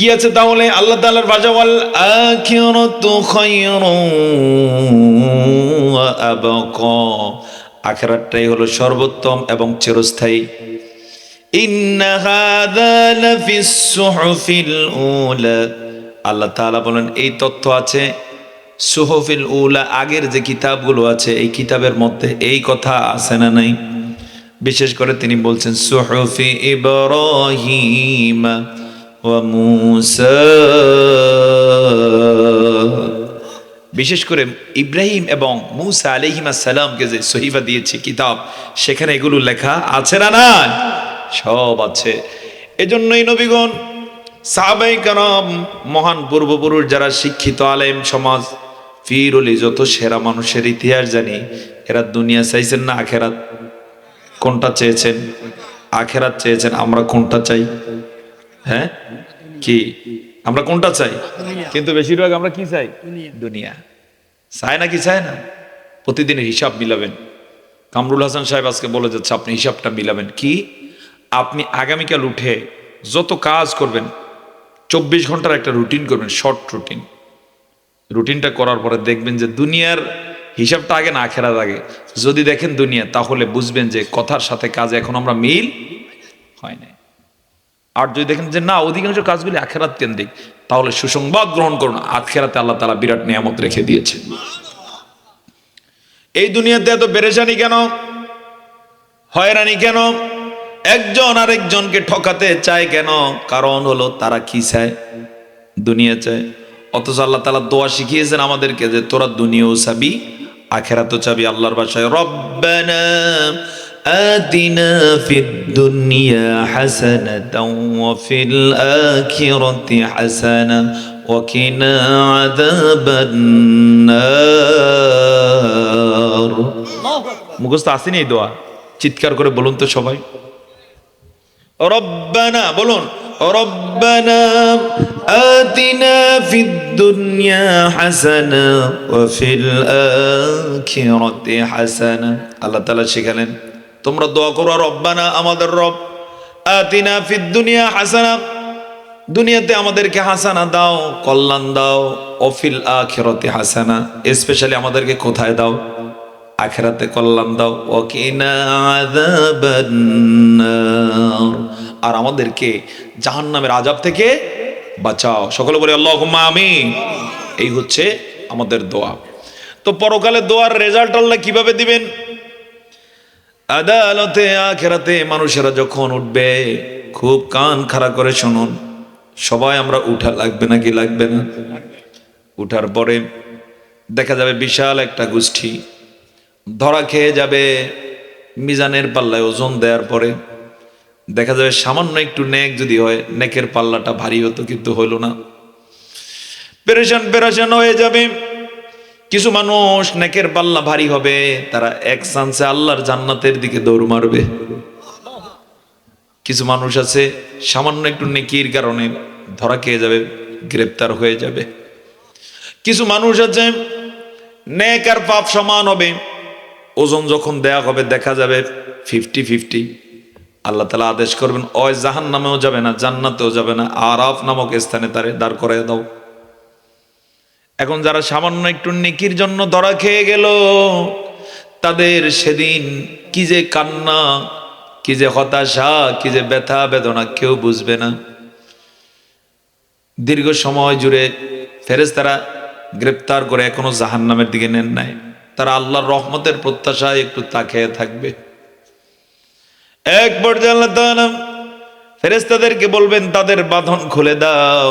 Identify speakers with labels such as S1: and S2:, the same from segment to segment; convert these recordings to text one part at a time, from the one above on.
S1: কি আছে তাহলে? আল্লাহ তাআলার ভাষা ওয়াল আখিরাতু খায়রুন ওয়া আবকা, আখিরাতটাই হলো সর্বোত্তম এবং চিরস্থায়ী। ইন্না হাযা লাফিস সুহুফিল উলা, আল্লাহ তাআলা বলেন এই তথ্য আছে সুহুফিল উলা, আগের যে কিতাবগুলো আছে এই কিতাবের মধ্যে এই কথা আছে না নাই? বিশেষ করে তিনি বলছেন সুহুফি ইব্রাহিম ওয়া মূসা, বিশেষ করে ইব্রাহিম এবং মূসা আলাইহিস সালামকে যে সহিফা দিয়েছে কিতাব, সেখানে এগুলো লেখা আছে না নাই? সব আছে। এজন্যই নবীগণ, সাহাবায়ে কেরাম, মহান পূর্বপুরুষ যারা শিক্ষিত আলেম সমাজ, পীর ওলি, যত সেরা মানুষের ইতিহাস জানি, এরা দুনিয়া চাইছেন না আখেরাত? কোনটা চেয়েছেন? আখেরাত চেয়েছেন। আমরা কোনটা চাই? হ্যাঁ, কি আমরা কোনটা চাই? কিন্তু বেশিরভাগ আমরা কি চাই? দুনিয়া চায় না কি চায় না? প্রতিদিনের হিসাব মিলাবেন। কামরুল হাসান সাহেব আজকে বলে যাচ্ছে আপনি হিসাবটা মিলাবেন। কি? আপনি আগামীকাল উঠে যত কাজ করবেন 24 ঘন্টার একটা রুটিন করবেন, শর্ট রুটিন। রুটিনটা করার পরে দেখবেন যে দুনিয়ার হিসাবটা আগে না আখেরাত আগে। যদি দেখেন দুনিয়া, তাহলে বুঝবেন যে কথার সাথে কাজে এখন আমরা মিল হয় না। আর যদি দেখেন যে না, অধিকাংশ কাজগুলি আখেরাত কেন্দ্রিক, তাহলে সুসংবাদ গ্রহণ করুন, আখেরাতে আল্লাহ তাআলা বিরাট নিয়ামত রেখে দিয়েছে। এই দুনিয়াতে এত পেরেশানি কেন, হয়রানি কেন, একজন আরেকজনকে ঠকাতে চায় কেন? কারণ হলো তারা কি চায়? দুনিয়া চায়। অথচ আল্লাহ তাআলা দোয়া শিখিয়েছেন আমাদেরকে যে তোরা দুনিয়াও চাবি, আখেরাতও চাবি। আল্লাহর ভাষায় রব্বানা আতিনা ফিদ দুনিয়া হাসানাতাও ওয়া ফিল আখিরাতি হাসানা ওয়া কিনা আযাবান নার। মুখস্থ আসেনি এই দোয়া? চিৎকার করে বলুন তো সবাই, রব্বানা বলুন, রব্বানা আতিনা ফিদ দুনিয়া হাসানা ওয়া ফিল আখিরাতি হাসানা। আল্লাহ তাআলা শিখালেন তোমরা দোয়া করো, রব্বানা আমাদের রব, আতিনা ফিদ দুনিয়া হাসানা, দুনিয়াতে আমাদেরকে হাসানা দাও, কল্যাণ দাও, ওয়া ফিল আখিরাতি হাসানা, স্পেশালি আমাদেরকে কোথায় দাও? আখিরাতে কল্যাণ দাও, ওয়া কিনা আযাবান নার, আর আমাদেরকে জাহান্নামের আযাব থেকে বাঁচাও। সকলে বলি আল্লাহুম্মা আমিন। এই হচ্ছে আমাদের দোয়া। তো পরকালে দোয়ার রেজাল্ট আল্লাহ কিভাবে দিবেন? আদালতে আখিরাতে মানুষেরা যখন উঠবে, খুব কান খাড়া করে শুনুন, সবাই আমরা উঠা লাগবে নাকি লাগবে না? উঠার পরে দেখা যাবে বিশাল একটা গোষ্ঠী ধরা খেয়ে যাবে। মিজানের পাল্লায় ওজন দেওয়ার পরে দেখা যাবে সামান্য একটু নেক যদি হয়, নেকের পাল্লাটা ভারী হতো, কিন্তু হইল না, পেরেশান পেরেশান হয়ে যাবে। কিছু মানুষ নেকের পাল্লা ভারী হবে, তারা এক চান্সে আল্লাহর জান্নাতের দিকে দৌড় মারবে। কিছু মানুষ আছে সামান্য একটু নেকির কারণে ধরা খেয়ে যাবে, গ্রেপ্তার হয়ে যাবে। কিছু মানুষ আছে নেক আর পাপ সমান হবে, ওজন যখন দেয়া হবে দেখা যাবে 50-50। আল্লাহ তাআলা আদেশ করবেন ওই জাহান্নামেও যাবে না, জান্নাতেও যাবে না, আরাফ নামক স্থানে তারে দাঁড় করায় দাও। এখন যারা সামান্য একটু নেকির জন্য ধরা খেয়ে গেল, তাদের সেদিন কি যে কান্না, কি যে হতাশা, কি যে ব্যথা বেদনা, কেউ বুঝবে না। দীর্ঘ সময় জুড়ে ফেরেশতারা গ্রেপ্তার করে এখনো জাহান্নামের দিকে নেন নাই, তারা আল্লাহর রহমতের প্রত্যাশায় একটু তাকিয়ে থাকবে। এক পর্যায়ে আল্লাহ তাআলা ফেরেশতাদেরকে বলবেন তাদের বাঁধন খুলে দাও,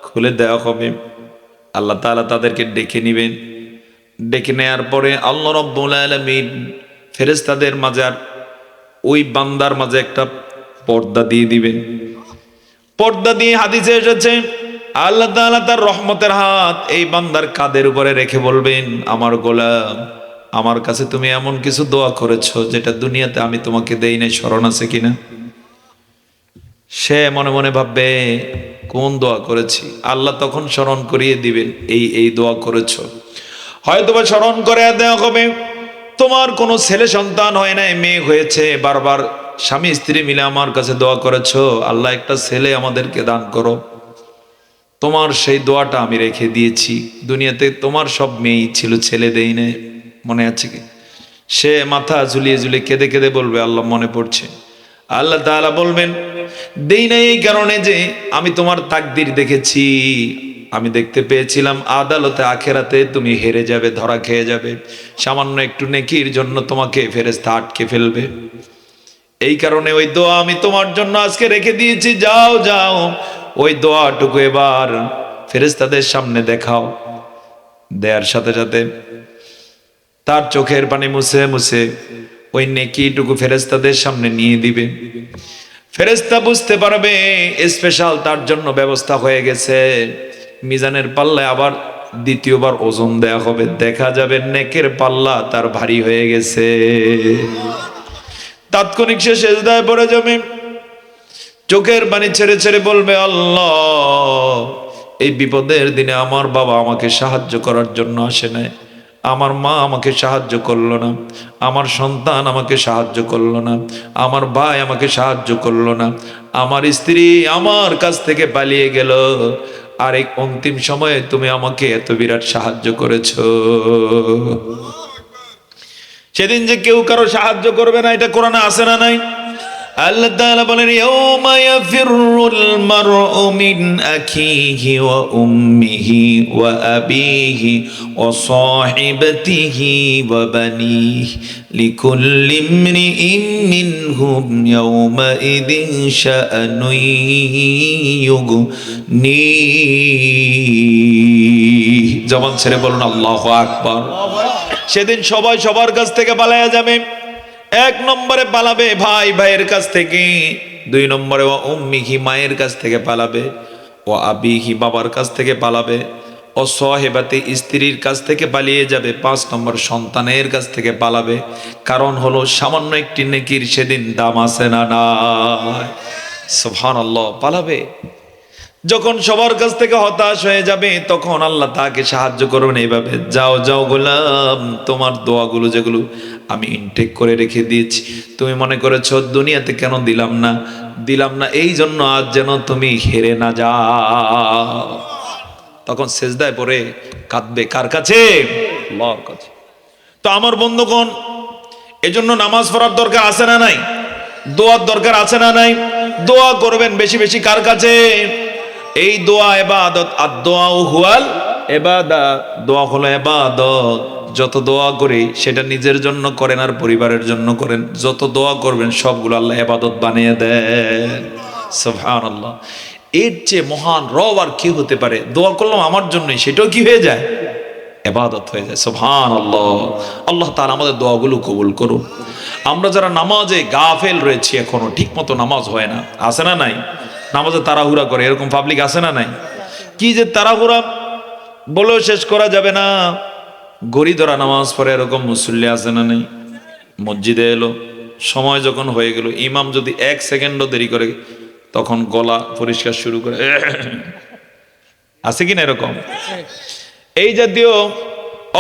S1: খুলে দেওয়া হবে। আল্লাহ তাআলা তাদেরকে ডেকে নেবেন। ডেকে নেয়ার পরে আল্লাহ রাব্বুল আলামিন ফেরেশতাদের মাঝে আর ওই বান্দার মাঝে একটা পর্দা দিয়ে দিবেন। পর্দা দিয়ে হাদিসে এসেছে আল্লাহ তাআলা তার রহমতের হাত এই বান্দার কাঁধের উপরে রেখে বলবেন, আমার গোলাম, আমার কাছে তুমি এমন কিছু দোয়া করেছো যেটা দুনিয়াতে আমি তোমাকে দেই নাই, স্মরণ আছে কিনা? সে মনে মনে ভাববে কোন দোয়া করেছি। আল্লাহ তখন স্মরণ করিয়ে দিবেন, এই এই দোয়া করেছো। হয়তোবা স্মরণ করে দেওয়া হবে তোমার কোনো ছেলে সন্তান হয় নাই, মেয়ে হয়েছে, বারবার স্বামী স্ত্রী মিলে আমার কাছে দোয়া করেছো, আল্লাহ একটা ছেলে আমাদেরকে দান করো। তোমার সেই দোয়াটা আমি রেখে দিয়েছি। দুনিয়াতে তোমার সব মেয়েই ছিল, ছেলে দেই না, মনে আছে কি? সে মাথা ঝুলিয়ে ঝুলিয়ে কেঁদে কেঁদে বলবে আল্লাহ মনে পড়ছে। আল্লাহ তাআলা বলবেন দেই না এই কারণে যে আমি তোমার তাকদীর দেখেছি, আমি দেখতে পেয়েছিলাম আদালতে আখেরাতে তুমি হেরে যাবে, ধরা খেয়ে যাবে, সামান্য একটু নেকির জন্য তোমাকে ফেরেশতা আটকে ফেলবে। এই কারণে ওই দোয়া আমি তোমার জন্য আজকে রেখে দিয়েছি। যাও যাও ওই দোয়াটুকু এবার ফেরেশতাদের সামনে দেখাও। দেওয়ার সাথে সাথে তার চোখের পানি মুছে মুছে ওই নেকিটুকু ফেরেশতাদের সামনে নিয়ে দিবে। ফেরেশতা বুঝতে পারবে স্পেশাল তার জন্য ব্যবস্থা হয়ে গেছে। মিজানের পাল্লায় আবার দ্বিতীয়বার ওজন দেয়া হবে, দেখা যাবে নেকের পাল্লা তার ভারী হয়ে গেছে। তাৎক্ষণিক সে সেজদায় পড়ে যাবে, চোখের পানি ছেড়ে ছেড়ে বলবে আল্লাহ এই বিপদের দিনে আমার বাবা আমাকে সাহায্য করার জন্য আসে নাই, আমার মা আমাকে সাহায্য করলো না, আমার সন্তান আমাকে সাহায্য করলো না, আমার ভাই আমাকে সাহায্য করলো না, আমার স্ত্রী আমার কাছ থেকে পালিয়ে গেল, আর এই অন্তিম সময়ে তুমি আমাকে এত বিরাট সাহায্য করেছো। সেদিন যে কেউ কারো সাহায্য করবে না, এটা কোরআনে আছে না নাই? আল্লাহ তাআলা বলেন ইয়াউমা ইয়াফিরুল মারউ মিন আখিহি ওয়া উম্মিহি ওয়া আবিহি ওয়া সাহিবাতিহি ওয়া বানিহি লিকুল্লি ইমরিইন মিনহুম ইয়াউমা ইযিন শাআনুন ইউগনি। জবান ছেড়ে বলুন আল্লাহু আকবার। সেদিন সবাই সবার কাছ থেকে পালায়া যাবে। এক নম্বরে পালাবে ভাই ভাইয়ের কাছ থেকে, দুই নম্বরে ও উম্মিহি মায়ের কাছ থেকে পালাবে, ও আবিহি বাবার কাছ থেকে পালাবে, ও সাহেবাতি স্ত্রীর কাছ থেকে পালিয়ে যাবে, পাঁচ নম্বর সন্তানের কাছ থেকে পালাবে। কারণ হলো সামান্য একটি নেকির সেদিন দাম আছে না নাই? সুবহানাল্লাহ, পালাবে। যখন সবার কাছ থেকে হতাশ হয়ে যাবে তখন আল্লাহ তাকে সাহায্য করবেন এইভাবে, যাও যাও গোলাম, তোমার দোয়াগুলো যেগুলো আমি ইনটেক করে রেখে দিয়েছি, তুমি মনে করেছো দুনিয়াতে কেন দিলাম না এই জন্য আজ যেন তুমি হেরে না যাও। তখন সেজদায় পড়ে কাঁদবে কার কাছে? আল্লাহর কাছে। তো আমার বন্ধুগণ, এজন্য নামাজ পড়ার দরকার আছে না নাই? দোয়ার দরকার আছে না নাই? দোয়া করবেন বেশি বেশি কার কাছে? এই দোয়া ইবাদত, আর দোয়া হুয়াল ইবাদত, দোয়া হলো ইবাদত। যত দোয়া করি সেটা নিজের জন্য করেন আর পরিবারের জন্য করেন, যত দোয়া করবেন সবগুলো আল্লাহ ইবাদত বানিয়ে দেন। সুবহানাল্লাহ। এর চেয়ে মহান রব আর কি হতে পারে? দোয়া করলাম আমার জন্যই, সেটাও কি হয়ে যায়? ইবাদত হয়ে যায়। সুবহানাল্লাহ। আল্লাহ তাআলা আমাদের দোয়াগুলো কবুল করুন। আমরা যারা নামাজে গাফেল রয়েছি, এখনো ঠিক মতো নামাজ হয় না, আছে না নাই? নামাজে তাড়াহুড়া করে, এরকম পাবলিক আছে না নাই? কি যে তাড়াহুড়া বলেও শেষ করা যাবে না। গড়ি ধরা নামাজ পড়ে এরকম মুসল্লি আছে না নাই? মসজিদে এলো, সময় যখন হয়ে গেল, ইমাম যদি 1 সেকেন্ডও দেরি করে তখন গলা পরিষ্কার শুরু করে, আছে কিনা এরকম? এই জাতীয়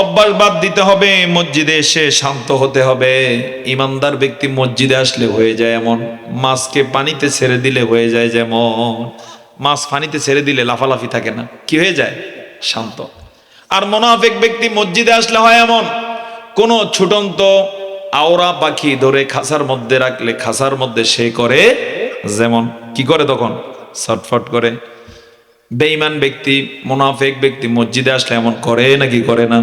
S1: অভ্যাস বাদ দিতে হবে। মসজিদে এসে শান্ত হতে হবে। ইমানদার ব্যক্তি মসজিদে আসলে হয়ে যায় এমন, মাছকে পানিতে ছেড়ে দিলে হয়ে যায় যেমন, মাছ পানিতে ছেড়ে দিলে লাফালাফি থাকে না, কি হয়ে যায়? শান্ত। আর মুনাফিক ব্যক্তি মসজিদে আসলে হয় এমন, কোন ছুটন্ত আওরা পাখি ধরে খাঁচার মধ্যে রাখলে খাঁচার মধ্যে সে করে যেমন, কি করে তখন? ছটফট করে। বেঈমান ব্যক্তি, মুনাফিক ব্যক্তি মসজিদে আসলে এমন করে নাকি করে না?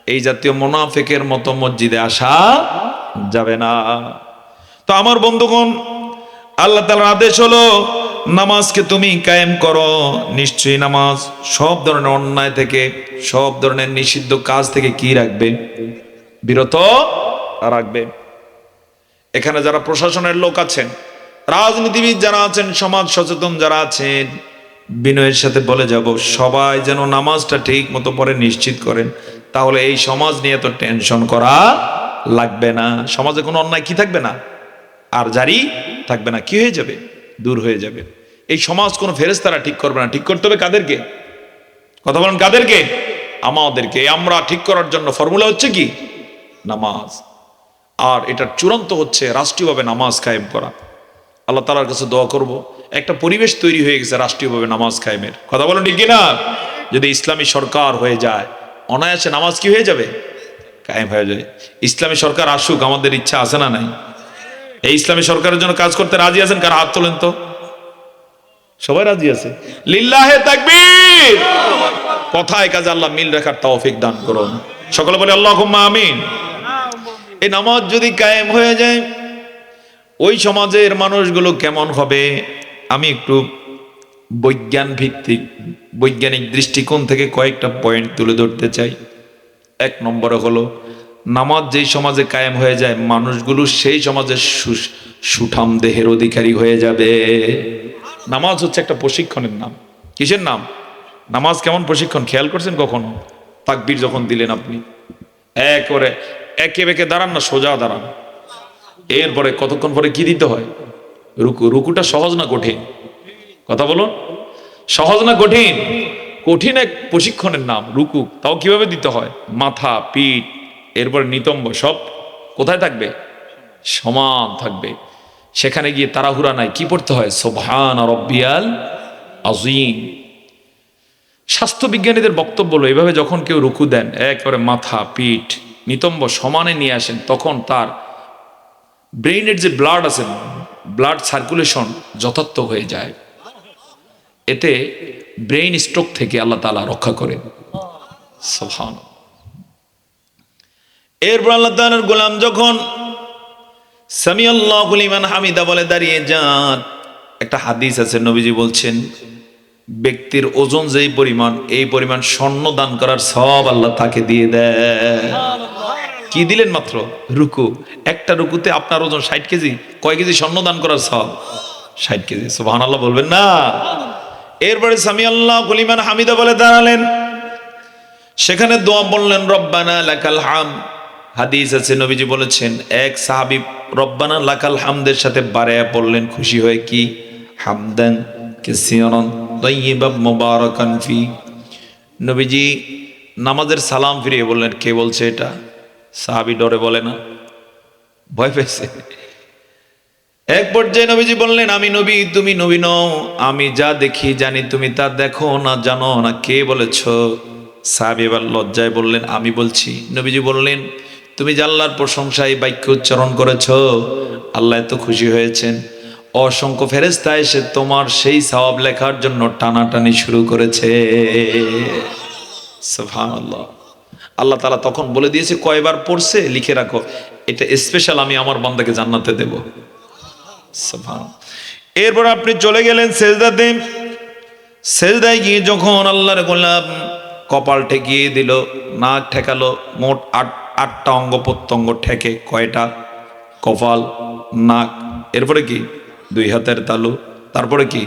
S1: এই জাতীয় মুনাফিকের মতো মসজিদে আসা যাবে না। তো আমার বন্ধুগণ, আল্লাহ তাআলার আদেশ হলো নামাজকে তুমি কায়েম করো। নিশ্চয়ই নামাজ সব ধরনের অন্যায় থেকে, সব ধরনের নিষিদ্ধ কাজ থেকে কি রাখবে? বিরত রাখবে। এখানে যারা প্রশাসনের লোক আছেন, রাজনীতিবিদ যারা আছেন, সমাজ সচেতন যারা আছেন, বিনয়ের সাথে বলে যাব সবাই যেন নামাজটা ঠিক মতো পড়ে নিশ্চিত করেন, তাহলে এই সমাজ নিয়ে তো টেনশন করা লাগবে না। সমাজে কোনো অন্যায় কি থাকবে না, আর জারি থাকবে না, কি হয়ে যাবে? দূর হয়ে যাবে। এই সমাজ কোনো ফেরেশতারা ঠিক করবে না। ঠিক করতে হবে কাদেরকে? কথা বলেন, কাদেরকে? আমাদেরকে। আমরা ঠিক করার জন্য ফর্মুলা হচ্ছে কি? নামাজ। আর এটার চূড়ান্ত হচ্ছে রাষ্ট্রীয়ভাবে নামাজ কায়েম করা। আল্লাহ তাআলার কাছে দোয়া করব একটা পরিবেশ তৈরি হয়ে গেছে রাষ্ট্রীয়ভাবে নামাজ কায়েমের। কথা বলেন ঠিক কিনা? যদি ইসলামী সরকার হয়ে যায় অনায়াসে নামাজ কি হয়ে যাবে? কায়েম হয়ে যায়। ইসলামী সরকার আসুক, আমাদের ইচ্ছা আছে না নাই? এই ইসলামী সরকারের জন্য কাজ করতে রাজি আছেন? কার হাত তোলেন তো। সবাই রাজি আছে। লিল্লাহে তাকবীর। কথায় কাজে আল্লাহ মিল রাখার তৌফিক দান করুন। সকলে বলে আল্লাহুম্মা আমিন। এই নামাজ যদি কায়েম হয়ে যায় ওই সমাজের মানুষগুলো কেমন হবে? আমি একটু বৈজ্ঞানিক দৃষ্টিকোণ থেকে কয়েকটা পয়েন্ট তুলে ধরতে চাই। এক নম্বরে হলো, নামাজ যেই সমাজে কায়েম হয়ে যায় মানুষগুলো সেই সমাজের সুঠাম দেহের অধিকারী হয়ে যাবে। নামাজ হচ্ছে একটা প্রশিক্ষণের নাম। কিসের নাম? নামাজ কেমন প্রশিক্ষণ খেয়াল করছেন কখনো? তাকবীর যখন দিলেন আপনি একেবারে একে বেঁকে দাঁড়ান না, সোজা দাঁড়ান। এরপরে কতক্ষণ পরে কি দিতে হয়? রুকু। রুকুটা সহজ না কঠিন? কথা বলুন, সহজ না কঠিন? কঠিন এক প্রশিক্ষণের নাম রুকু। তাও কিভাবে দিতে হয়? মাথা, পিঠ, এরপর নিতম্ব সব কোথায় থাকবে? সমান থাকবে। সেখানে গিয়ে তাড়াহুড়া নাই। কি পড়তে হয়? সুবহান রাব্বিয়াল আযীম। স্বাস্থ্যবিজ্ঞানীদের বক্তব্য হলো, এভাবে যখন কেউ রুকু দেন একেবারে মাথা, পিঠ, নিতম্ব সমানে নিয়ে আসেন, তখন তার ব্রেইনের যে ব্লাড আছে, ব্লাড সার্কুলেশন যথার্থ হয়ে যায়। এতে ব্রেইন স্ট্রোক থেকে আল্লাহ তাআলা রক্ষা করেন। সুবহানাল্লাহ। এরপর আল্লাহ তাআলার গোলাম যখন সামিআল্লাহু লিমান হামিদা বলে দাঁড়িয়ে যান, একটা হাদিস আছে, নবীজি বলছেন ব্যক্তির ওজন যেই পরিমাণ, এই পরিমাণ স্বর্ণ দান করার সব আল্লাহ তাকে দিয়ে দেয়। কি দিলেন? মাত্র রুকু। একটা রুকুতে আপনার ওজন 60 কেজি। কয় কেজি স্বর্ণ দান করার সব? 60 কেজি। সুবহানাল্লাহ বলবেন না? এরপরে সামিআল্লাহু লিমান হামিদা বলে দাঁড়ালেন, সেখানে দোয়া বললেন রব্বানা লাকাল হাম। হাদিস আছে, নবীজি বলেছেন এক সাহাবী রব্বানা লাকাল হামদের সাথে বাড়ায়া পড়লেন খুশি হয়ে, কি? হামদান কাসীরান তাইয়্যিবান মুবারাকান ফি। নবীজি নামাজের সালাম ফিরিয়ে বললেন, কে বলছে এটা? সাহাবী ডরে বলে না, ভয় পেয়েছে। এক পর্যায়ে নবীজি বললেন, আমি নবী, তুমি নবী নও। আমি যা দেখি জানি, তুমি তা দেখো না, জানো না। কে বলেছ? সাহাবী এবার লজ্জায় বললেন, আমি বলছি। নবীজি বললেন, তুমি যে আল্লাহর প্রশংসায় বাক্য উচ্চারণ করেছ, আল্লাহ এত খুশি হয়েছেন, অসংখ্য ফেরেশতা এসে তোমার সেই সওয়াব লেখার জন্য টানাটানি শুরু করেছে। সুবহানাল্লাহ। আল্লাহ তাআলা তখন বলে দিয়েছে কয়বার পড়ছে লিখে রাখো, এটা স্পেশাল, আমি আমার বান্দাকে জান্নাতে দেব। সুবহানাল্লাহ। এরপর আপনি চলে গেলেন সেজদাতে। সেজদায় গিয়ে যখন আল্লাহর গোলাম কপাল ঠেকিয়ে দিল, নাক ঠেকালো, মোট আটটা অঙ্গ প্রত্যঙ্গ ঠেকে। কয়টা? কপাল, নাক, এরপরে কি? 2 হাতের তালু, তারপরে কি?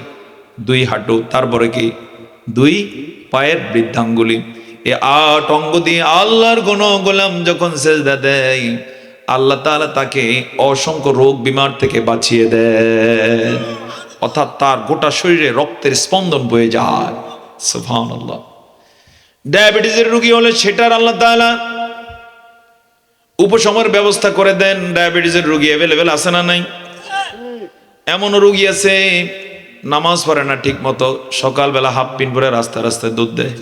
S1: 2 হাঁটু, তারপরে কি? 2 পায়ের বৃদ্ধাঙ্গুলি। এই 8 অঙ্গ দিয়ে আল্লাহর কোন গোলাম যখন সেজদা দেয়, আল্লাহ তাআলা তাকে অসংখ্য রোগ বিমার থেকে বাঁচিয়ে দেয়। অর্থাৎ তার গোটা শরীরে রক্তের স্পন্দন বয়ে যায়। সুবহানাল্লাহ। ডায়াবেটিসের রোগী হলে সেটার আল্লাহ তাআলা উপশমের ব্যবস্থা করে দেন। ডায়াবেটিসের রোগী অ্যাভেলেবেল আছে না নাই? এমন রোগী আছে নামাজ পড়ে না ঠিক মতো, সকালবেলা হাফ পিন পরে রাস্তায় রাস্তায় দুধ দেয়।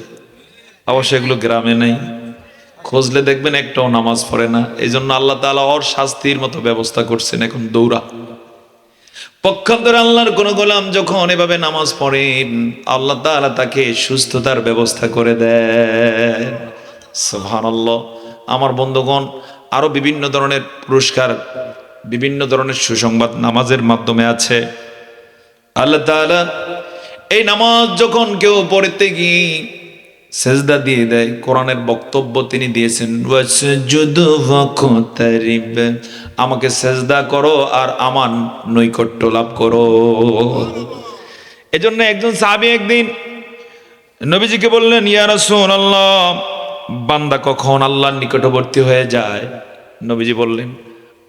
S1: অবশ্য এগুলো গ্রামে নেই, খুঁজলে দেখবেন একটাও নামাজ পড়ে না। এই জন্য আল্লাহ তাআলা ওর শাস্তির মতো ব্যবস্থা করছেন, এখন দৌড়া। পক্ষান্তরে আল্লাহর কোন গোলাম যখন এভাবে নামাজ পড়ে, আল্লাহ তাআলা তাকে সুস্থতার ব্যবস্থা করে দেয়। সুবহানাল্লাহ। আমার বন্ধুগণ, আরো বিভিন্ন ধরনের পুরস্কার, বিভিন্ন ধরনের সুসংবাদ নামাজের মাধ্যমে আছে। আল্লাহ তাআলা এই নামাজ যখন কেউ পড়তে গিয়ে সেজদা দিয়ে দেয়, কোরআনের বক্তব্য তিনি দিয়েছেন, ওয়াসজুদু ওয়াকতারিব, আমাকে সেজদা করো আর আমার নৈকট্য লাভ করো। এজন্য একজন সাহাবী একদিন নবীজিকে বললেন, ইয়া রাসূলুল্লাহ, বান্দা কখন আল্লাহর নিকটবর্তী হয়ে যায়? নবীজি বললেন,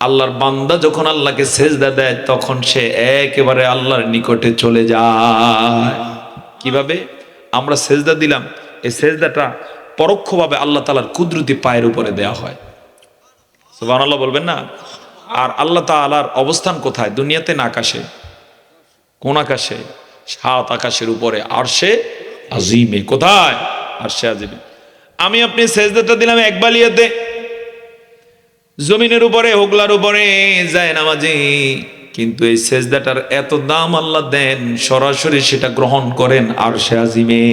S1: আল্লাহর বান্দা যখন আল্লাহকে সেজদা দেয় তখন সে একেবারে আল্লাহর নিকটে চলে যায়। কিভাবে? আমরা সেজদা দিলাম, এই সেজদাটা পরোক্ষভাবে আল্লাহ তাআলার কুদরতি পায়ের উপরে দেয়া হয়। সুবহানাল্লাহ বলবেন না? আর আল্লাহ তাআলার অবস্থান কোথায়? দুনিয়াতে না আকাশে? কোন আকাশে? 7 আকাশের উপরে আরশে আজিমে। কোথায়? আরশে আজিমে। আমি আপনি সেজদাটা দিলাম এক বালিয়াতে, জমিনের উপরে, হোগলার উপরে যায় নামাজি, কিন্তু এই সেজদাটার এত দাম আল্লাহ দেন, সরাসরি সেটা গ্রহণ করেন আরশে আজিমে।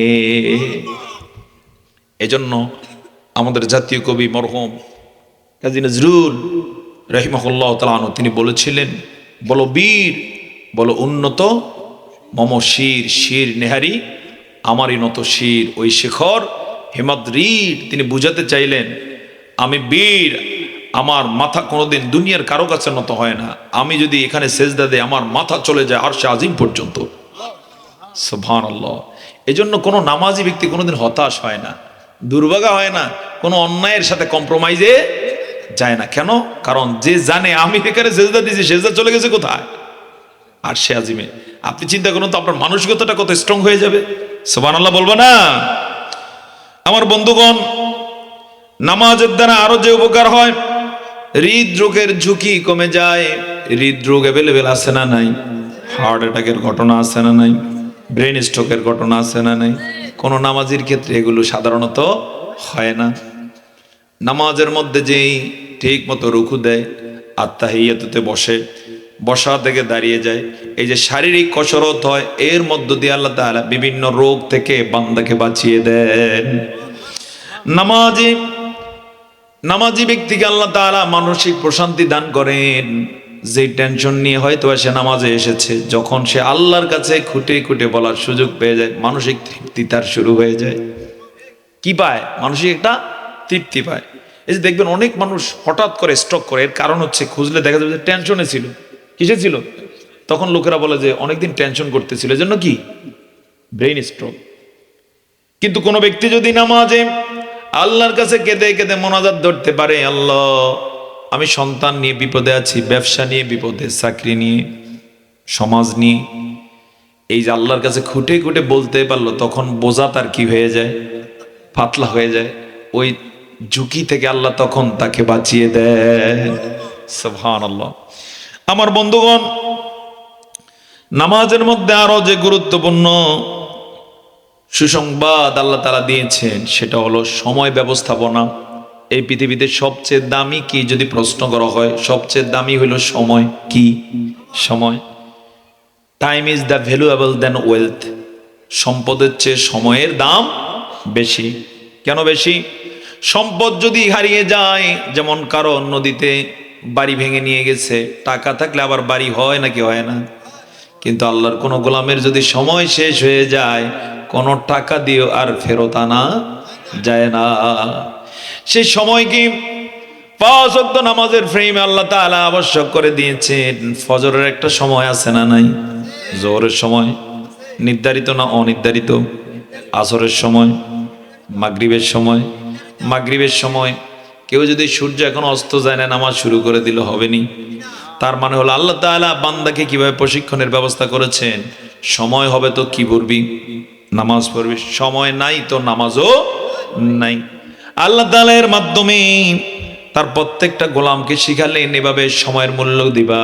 S1: এজন্য আমাদের জাতীয় কবি মরহুম কাজী নজরুল রাহিমাহুল্লাহ তাআলা আনহু তিনি বলেছিলেন, বলো বীর বলো উন্নত মম শির, শির নেহারি আমারই নত শির। ওই শেখর হেমাদ্রির তিনি বুঝাতে চাইলেন, আমি বীর, আমার মাথা কোনোদিন দুনিয়ার কারো কাছে নত হয় না। আমি যদি এখানে সেজদা দেই আমার মাথা চলে যায় আরশে আজিম পর্যন্ত। সুবহানাল্লাহ। এজন্য কোনো নামাজি ব্যক্তি কোনোদিন হতাশ হয় না, দুর্ভাগা হয় না, কোনো অন্যায়ের সাথে কম্প্রোমাইজে যায় না। কেন? কারণ যে জানে আমি এখানে সেজদা দিয়েছি, সেজদা চলে গেছে কোথায়? আরশে আজিমে। আপনি চিন্তা করুন তো আপনার মানসিকতাটা কত স্ট্রং হয়ে যাবে। সুবহানাল্লাহ বলবো না? আমার বন্ধুগণ, নামাজের দ্বারা আরো যে উপকার হয়, হৃদরোগের ঝুঁকি কমে যায়। হৃদরোগ অ্যাভেলেবেল আছে না নাই? হার্ট অ্যাটাকের ঘটনা আছে না নাই? ব্রেন স্ট্রোকের ঘটনা আছে না নাই? কোন নামাজির ক্ষেত্রে এগুলো সাধারণত হয় না। নামাজের মধ্যে যেই ঠিক মতো রুকু দেয়, আত্তাহিয়াতুতে বসে, বসা থেকে দাঁড়িয়ে যায়, এই যে শারীরিক কসরত হয়, এর মধ্য দিয়ে আল্লাহ তাআলা বিভিন্ন রোগ থেকে বান্দাকে বাঁচিয়ে দেন। নামাজি ব্যক্তিকে আল্লাহ তাআলা মানসিক প্রশান্তি দান করেন। যে টেনশন নিয়ে হয়তো সে নামাজে এসেছে, যখন সে আল্লাহর কাছে খুঁটে খুঁটে বলার সুযোগ পেয়ে যায়, মানসিক তৃপ্তি তার শুরু হয়ে যায়। কি পায়? মানসিক একটা তৃপ্তি পায়। এই যে দেখবেন অনেক মানুষ হঠাৎ করে স্ট্রোক করে, এর কারণ হচ্ছে খুঁজলে দেখা যাবে যে টেনশনে ছিল। কিসে ছিল? তখন লোকেরা বলে যে অনেকদিন টেনশন করতেছিল, এজন্য কি ব্রেইন স্ট্রোক। কিন্তু কোনো ব্যক্তি যদি নামাজে আল্লাহর কাছে কেঁদে কেঁদে মোনাজাত ধরতে পারে, আল্লাহ আমি সন্তান নিয়ে বিপদে আছি, ব্যবসা নিয়ে বিপদে, চাকরি নিয়ে, সমাজ নিয়ে, এই যে আল্লাহর কাছে খুঁটে খুঁটে বলতে পারলো, তখন বোঝা তার কি হয়ে যায়? পাতলা হয়ে যায়। ওই ঝুঁকি থেকে আল্লাহ তখন তাকে বাঁচিয়ে দেয়। সুবহানাল্লাহ। আমার বন্ধুগণ, নামাজের মধ্যে আরো যে গুরুত্বপূর্ণ সুসংবাদ আল্লাহ তাআলা দিয়েছেন, সেটা হলো সময় ব্যবস্থাপনা। এই পৃথিবীতে সবচেয়ে দামি কি যদি প্রশ্ন করা হয়, সবচেয়ে দামি হলো সময়। কি? সময়। Time is the valuable then wealth. সম্পদের চেয়ে সময়ের দাম বেশি। কেন বেশি? সম্পদ যদি হারিয়ে যায়, যেমন কারো নদীতে বাড়ি ভেঙে নিয়ে গেছে, টাকা থাকলে আবার বাড়ি হয় নাকি হয় না? কিন্তু আল্লাহর কোন গোলামের যদি সময় শেষ হয়ে যায়, কোন টাকা দিয়েও আর ফেরত আনা যায় না। সেই সময় কি 5 ওয়াক্ত নামাজের ফ্রেমে আল্লাহ তাআলা আবশ্যক করে দিয়েছেন। ফজরের একটা সময় আছে না নাই? জোহরের সময় নির্ধারিত না অনির্ধারিত? আসরের সময়, মাগরিবের সময়। মাগরিবের সময় কেউ যদি সূর্য এখন অস্ত যায় না নামাজ শুরু করে দিল, হবে নি? তার মানে হলো আল্লাহ তাআলা বান্দাকে কিভাবে প্রশিক্ষণের ব্যবস্থা করেছেন। সময় হবে তো কি পড়বি? নামাজ পড়বি। সময় নাই তো নামাজও নাই। আল্লাহ তাআলা এর মাধ্যমে তার প্রত্যেকটা গোলামকে শিখালেন, এভাবে সময়ের মূল্য দিবা।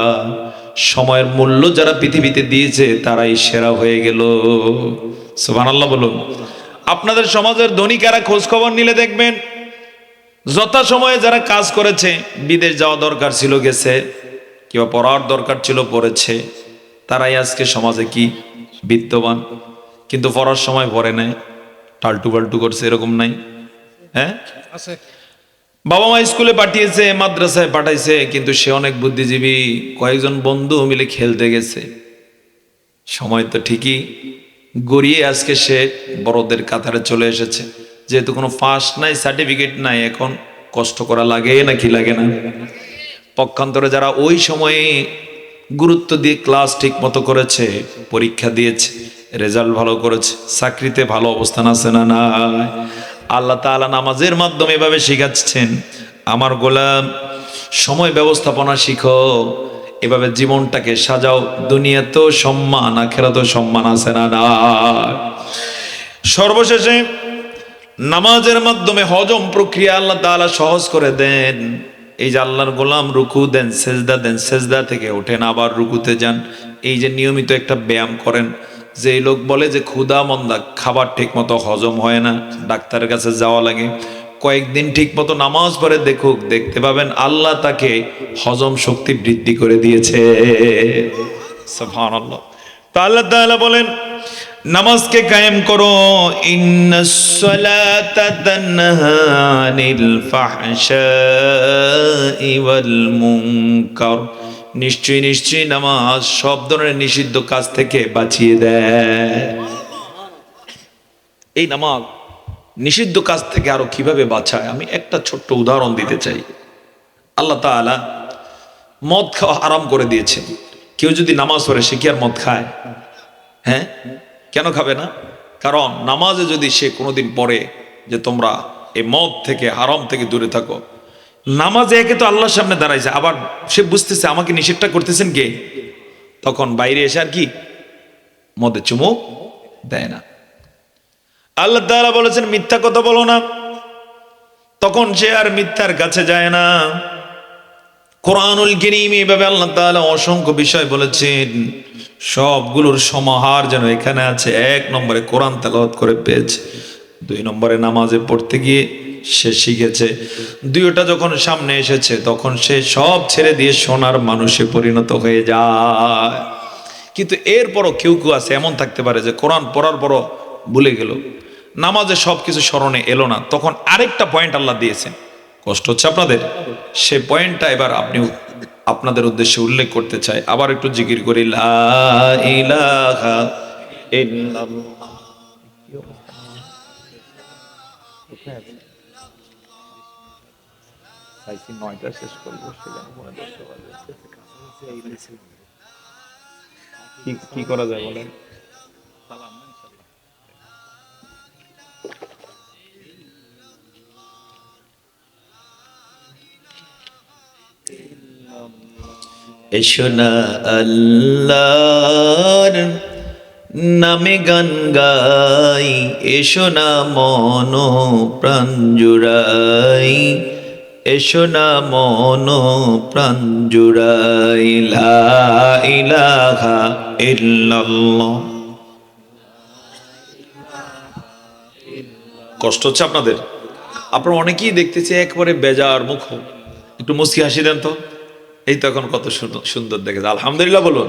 S1: সময়ের মূল্য যারা পৃথিবীতে দিয়েছে তারাই সেরা হয়ে গেল। সুবহানাল্লাহ বলুন। আপনাদের সমাজের ধনী কারা খোঁজ খবর নিলে দেখবেন, যথাসময়ে যারা কাজ করেছে, বিদেশ যাওয়া দরকার ছিল গেছে, কিংবা পড়ার দরকার ছিল পড়েছে, তারাই আজকে সমাজে কি বিদ্যমান। কিন্তু পড়ার সময় পড়ে নাই, টালটু পাল্টু করছে, এরকম নাই? হ্যাঁ, বাবা মা স্কুলে পাঠিয়েছে, মাদ্রাসায় পাঠাইছে, কিন্তু সে অনেক বুদ্ধিজীবী, কয়েকজন বন্ধু মিলে খেলতে গেছে। সময় তো ঠিকই গড়িয়ে আজকে সে বড়দের কাতারে চলে এসেছে। যেহেতু কোনো পাস নাই, সার্টিফিকেট নাই, এখন কষ্ট করা লাগে নাকি লাগে না? পক্ষান্তরে যারা ওই সময়ে গুরুত্ব দিয়ে ক্লাস ঠিক মতো করেছে, পরীক্ষা দিয়েছে, রেজাল্ট ভালো করেছে, চাকরিতে ভালো অবস্থান আছে না নাই? আল্লাহ তাআলা নামাজের মাধ্যমে এভাবে শিখাচ্ছেন, আমার গোলাম সময় ব্যবস্থাপনা শিখো, এভাবে জীবনটাকে সাজাও। দুনিয়াতেও সম্মান, আখিরাতেও সম্মান আছে না নাই? সর্বশেষে নামাজের মাধ্যমে হজম প্রক্রিয়া আল্লাহ তাআলা সহজ করে দেন। এই যে আল্লাহর গোলাম রুকু দেন, সেজদা থেকে ওঠেন, আবার রুকুতে যান, এই যে নিয়মিত একটা ব্যায়াম করেন। যে লোক বলে যে ক্ষুধা মন্দা, খাবার ঠিক মতো হজম হয় না, ডাক্তারের কাছে যাওয়া লাগে, কয়েকদিন ঠিক মতো নামাজ পড়ে দেখুক, দেখতে পাবেন আল্লাহ তাকে হজম শক্তি বৃদ্ধি করে দিয়েছে। সুবহানাল্লাহ। তো আল্লাহ তাআলা বলেন নামাজকে কায়েম করো, ইন্নাস সালাতা তানহা আনিল ফাহশাই ওয়াল মুনকার, নিশ্চয়ই নামাজ সব ধরনের নিষিদ্ধ কাজ থেকে বাঁচিয়ে দেয়। এই নামাজ নিষিদ্ধ কাজ থেকে আরো কিভাবে বাঁচায়, আমি একটা ছোট্ট উদাহরণ দিতে চাই। আল্লাহ তাআলা মদ খাওয়া হারাম করে দিয়েছেন। কেউ যদি নামাজ পড়ে সে কি আর মদ খায়? হ্যাঁ, কেন খাবে না? কারণ নামাজে যদি সে কোনোদিন পড়ে যে তোমরা এই মদ থেকে, হারাম থেকে দূরে থাকো, নামাজে একে তো আল্লাহর সামনে দাঁড়াইছে, আবার সে বুঝতেছে আমাকে নিষেধটা করতেছেন কে, তখন বাইরে এসে আর কি মদে চুমুক দেয় না। আল্লাহ তাআলা বলেছেন মিথ্যা কথা বলো না, তখন সে আর মিথ্যার কাছে যায় না। কোরআনুল কারীম এইভাবে আল্লাহ তাআলা অসংখ্য বিষয় বলেছেন, সবগুলোর সমাহার যেন এখানে আছে। 1 নম্বরে কোরআন তেলাওয়াত করে পেয়েছে, 2 নম্বরে নামাজে পড়তে গিয়ে সে শিখেছে, 2টা যখন সামনে এসেছে তখন সে সব ছেড়ে দিয়ে সোনার মানুষে পরিণত হয়ে যায়। কিন্তু এরপরও কেউ কেউ আছে এমন থাকতে পারে যে কোরআন পড়ার পরও ভুলে গেল, নামাজে সবকিছু স্মরণে এলো না, তখন আরেকটা পয়েন্ট আল্লাহ দিয়েছেন। কষ্ট হচ্ছে আপনাদের? সে পয়েন্টটা এবার আপনি আপনাদের উদ্দেশ্যে উল্লেখ করতে চাই। আবার একটু জিকির করি, লা ইলাহা ইল্লাল্লাহ। কি করা যায় বলেন? এসো না আল্লাহর নামে গান গাই, এসো না মন প্রাণ জুড়াই, এসো না মন প্রাণ জুড়াই, লা ইলাহা ইল্লাল্লাহ। কষ্ট হচ্ছে আপনাদের? আপনারা অনেকেই দেখতেছি একবারে বেজার মুখ, একটু মুস্কি হাসি দেন তো। এই তো এখন কত সুন্দর দেখেছে, আলহামদুলিল্লাহ বলুন।